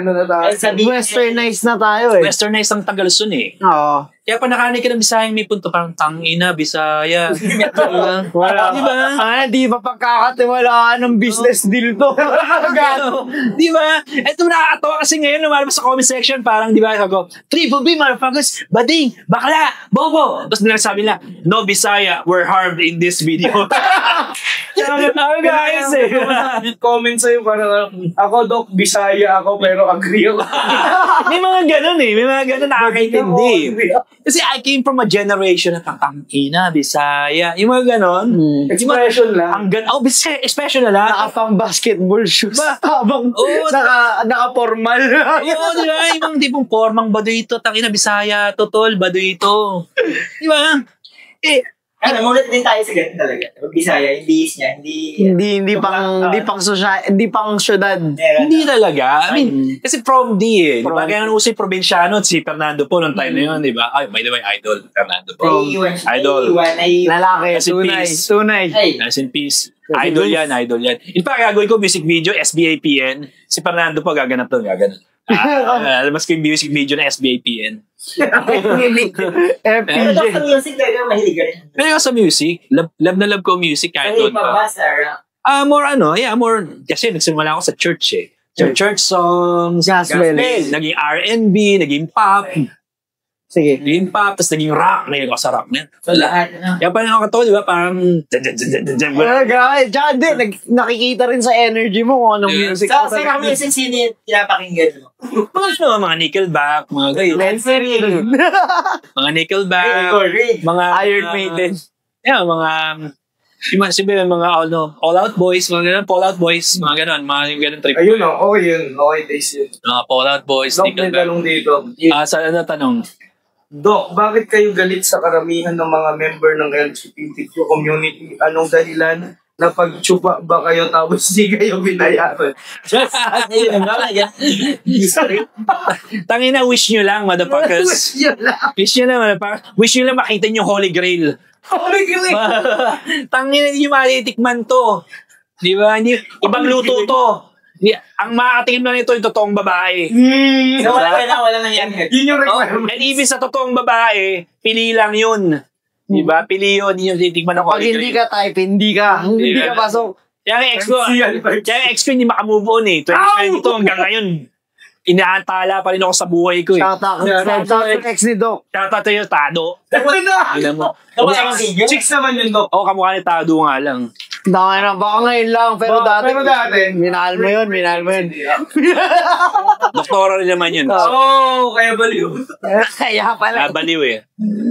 na tayo. Westernized na tayo Westernized ang Taga-Luzon Oo. Kaya pa nakanig ka ng Bisaya, may punto parang tangina, Bisaya. Wala. Diba? Di ba pagkakatiwalaan ng business deal to? Di ba? Ito nakakatawa kasi ngayon, lumalabas sa comment section, parang di ba, ako, Triple B, motherfuckers, bading, bakla, bobo. Tapos nagsabi nila, no Bisaya were harmed in this video. Guys, comment sa'yo parang ako, Doc, Bisaya ako, pero agree ako. may mga ganun may mga ganun nakakaintindi. Kasi I came from a generation na tangina, Bisaya. Yung mga ganon. Expression lang. Bisaya, expression na lang. Nakapang basketball shoes. Habang naka-formal. Oo, di ba? Yung mga tipong formang baduy ito. Tangina, Bisaya, totol, baduy ito. Di ba? Namulat din tayo sa ganun talaga. Bisaya, yung bihis niya, Hindi pang syudad. Hindi talaga. I mean, kasi from D eh. Diba? Kaya nung usay probinsyano, si Fernando po nung time na yun, di ba? Ay, by the way, idol, Fernando po. Idol. Lalaki, As in peace. tunay. As in peace. Idol yan. In fact, gagawin ko music video, SBAPN. Si Fernando po gaganap doon, gaganap. Mas ko yung music video na SBAPN. Pero sa music talaga, mahilig ka rin. Pero sa music, love na love ko music kahit Mahilig doon pa. magbasa, More, kasi nagsimula ako sa church eh. Church songs, Gospel. naging R&B, naging pop, Sige. naging pop, tapos naging rock, naging ako sa rock na. So, lahat. kaya pa rin ako katawa, di ba? Parang, Grabe. Tsaka nakikita rin sa energy mo kung anong Yeah. music. Sa rock music, sino yung pinapakinggan mo? mga Nickelback, mga ganyan. Mga Nickelback, mga Iron Maiden. Yeah, mga All Out Boys, mga ganun, Fall Out Boys, mga ganun, mga ganun trip. Ayun o, okay yun. Okay days yun. Mga Fall Out Boys, Dok, may Nickelback. tanong dito. Sa ano tanong? Dok, bakit kayo galit sa karamihan ng mga member ng LGBTQ community? Anong dahilan? Napag-tsuba ba kayo tapos di kayo binayaran? Tangina, wish nyo lang, motherfuckers. Yun lang. Wish nyo lang, motherfuckers. Wish nyo lang makita nyo Holy Grail. Tangina, hindi nyo matitikman to. Di ba? Hindi, ibang luto to. Ang makakatingin lang nito yung totoong babae. Wala nang yan. Yun yung Oh, requirement. and even sa totoong babae, pili lang yun. Di ba? Pili yun, hindi nyo titikman ng Pag Holy hindi Grail. ka type, hindi ka pasok. Kaya ang ex ko hindi makamove on eh. 2022 hanggang ngayon, inaantala pa rin ako sa buhay ko eh. Shout out sa ex ni Doc. Shoutout to yung Tado. Alam mo. Chicks naman yun, Dok. Oo, kamukha ni Tado nga lang. Dami na, baka ngayon lang, pero dati. Minahal mo yun. Doktora rin naman yun. Oh, kaya baliw. Kaya pala. Nabaliw eh.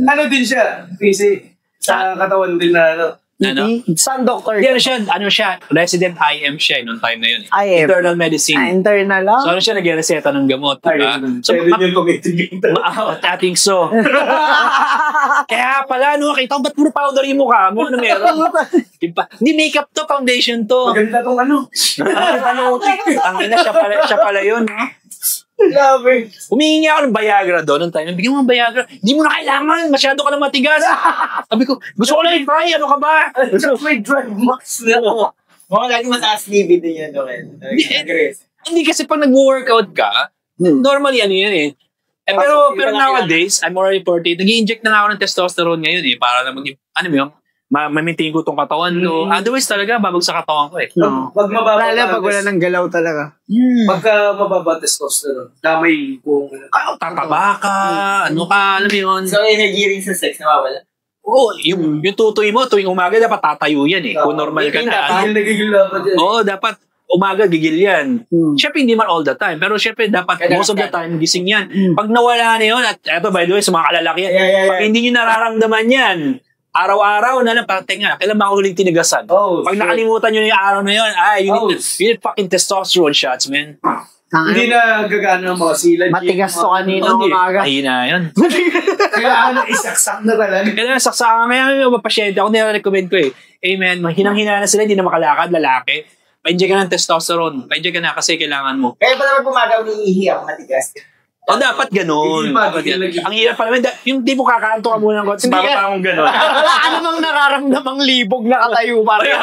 Ano din siya? PC. Sa katawan din na ano. Ano? Saan doctor? Hindi, ano siya, resident IM siya nung time na yun. IM. Internal medicine. Internal lang? So ano siya, nag-reseta ng gamot. Diba? So, Pwede yung tumitigil. I think so. Kaya pala, no, kita ko, ba't puro powder yung mukha mo? Ano meron? Diba? Hindi makeup to, foundation to. Maganda tong ano. Ang ina, siya pala yun. No? Grabe. Humingi ako ng Viagra doon. Nung time, bigyan mo ng Viagra. Hindi mo na kailangan. Masyado ka na matigas. Sabi ko, gusto ko lang i-try. Ano ka ba? May drive max na. Mga lagi mataas libido yun, Doken. Hindi kasi pag nag-workout ka, normally ano yan eh. Pero nowadays, I'm already 40. Nag-i-inject na nga ako ng testosterone ngayon eh. Para na ano mo yun, ma-maintain ko tong katawan ko. Otherwise talaga, babag sa katawan ko eh. Pag mababa Lalo pag wala ng galaw talaga. Pagka mababa testosterone, damay kung Tataba ka, ano ka, alam mo yun. So, energy rin sa sex, nawawala. Oo, yung tutoy mo, tuwing umaga, dapat tatayo yan eh. Kung normal ka na. nagigil dapat yan. Oo, dapat umaga gigil yan. Siyempre, hindi man all the time. Pero siyempre, dapat most of the time gising yan. Pag nawala na yun, at eto by the way, sa mga kalalaki yan, pag hindi nyo nararamdaman yan, araw-araw na lang, parang tenga, kailan ba ako huling tinigasan? Pag nakalimutan nyo yung araw na yun, you need fucking testosterone shots, man. Hindi na gagana ng mga sila. Matigas to kanina umaga. Ay na yun. Kailangan na isaksak na talaga. Kailangan saksakan. Kaya yung mga pasyente, ako nire-recommend ko eh. Amen, hinang-hina na sila, hindi na makalakad, lalaki. Pa-inject ka ng testosterone. Pa-inject ka na kasi kailangan mo. Kaya pa naman pumaga, umiihi ako, matigas. O, dapat ganun. Ang hirap pa naman. Yung di mo kakanto ka muna ng kotse, bakit akong ganun? Wala ka namang nararamdamang libog na katayo pa rin.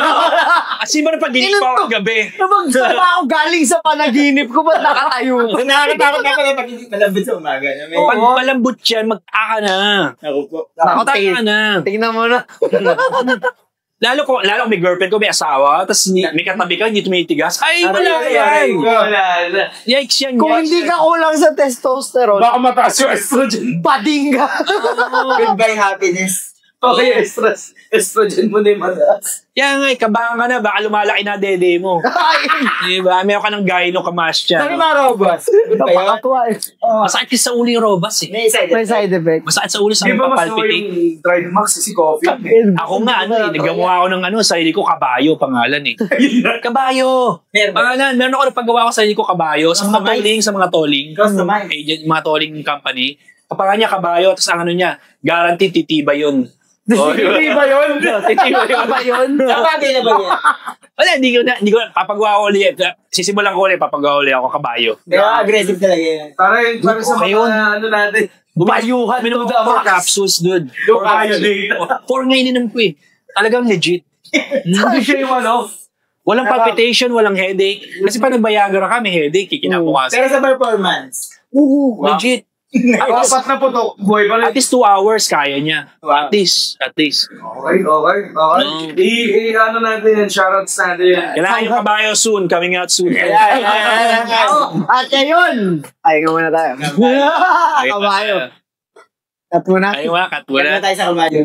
Kasi ba na pag-inip pa ako gabi? Saan ba ako galing sa panaginip ko? Ba't nakatayo? Nakakatakot ako na pag hindi malambot sa umaga. Pag malambot yan, mag-aka na. Ako po. Mag-aka na. Tingnan mo na. Lalo kung may girlfriend ko, may asawa, tapos may katabi ka, hindi tumitigas. Ay, wala yan. Wala na. Yikes yan. Kung hindi ka kulang sa testosterone, Baka mataas yung estrogen. bading ka. Goodbye happiness. Okay, estrogen mo na yung mataas. Yan nga, kabahan ka na, baka lumalaki na dede mo. Diba? Meron ka ng gyno kamas dyan. Sabi mga robas. Napakatuwa eh. Masakit kasi sa uli yung robas eh. May side May side effect. Masakit sa uli sa Di ba mas papalpitate. yung drive max si Coffee? Ako nga, nagawa ko ng sarili ko, Kabayo, pangalan eh. Kabayo! Pangalan, meron ako napagawa ko sa sarili ko, Kabayo, sa mga tolling, Customize. agent, mga tolling company. Kapangalan niya, Kabayo, tapos ang ano niya, guaranteed titiba yun. Hindi ba yun? Titiba ba yun? Kapagay na ba yan? Wala, hindi ko, papagawa ko ulit. Sisimulan ko ulit, papagawa ulit ako kabayo. Pero aggressive talaga yan. Para sa Ayun. mga ano natin. Bumayuhan. Minum ko 4 capsules, dude. Yung kayo dito. 4 nga ininom ko eh. Talagang legit. Hindi siya yung ano. Walang palpitation, walang headache. Kasi pa nag-Viagra kami, headache, kinabukasan. Pero sa performance, Legit. Apat na putok. Buhay pa At rin. least 2 hours kaya niya. At least. Okay. Ano natin yan. Shoutouts natin yan. Kailangan yung kabayo soon. Coming out soon. At ngayon, ay nga muna tayo. Kabayo. Cut muna. Ayun nga, cut mo wala na. tayo sa kabayo.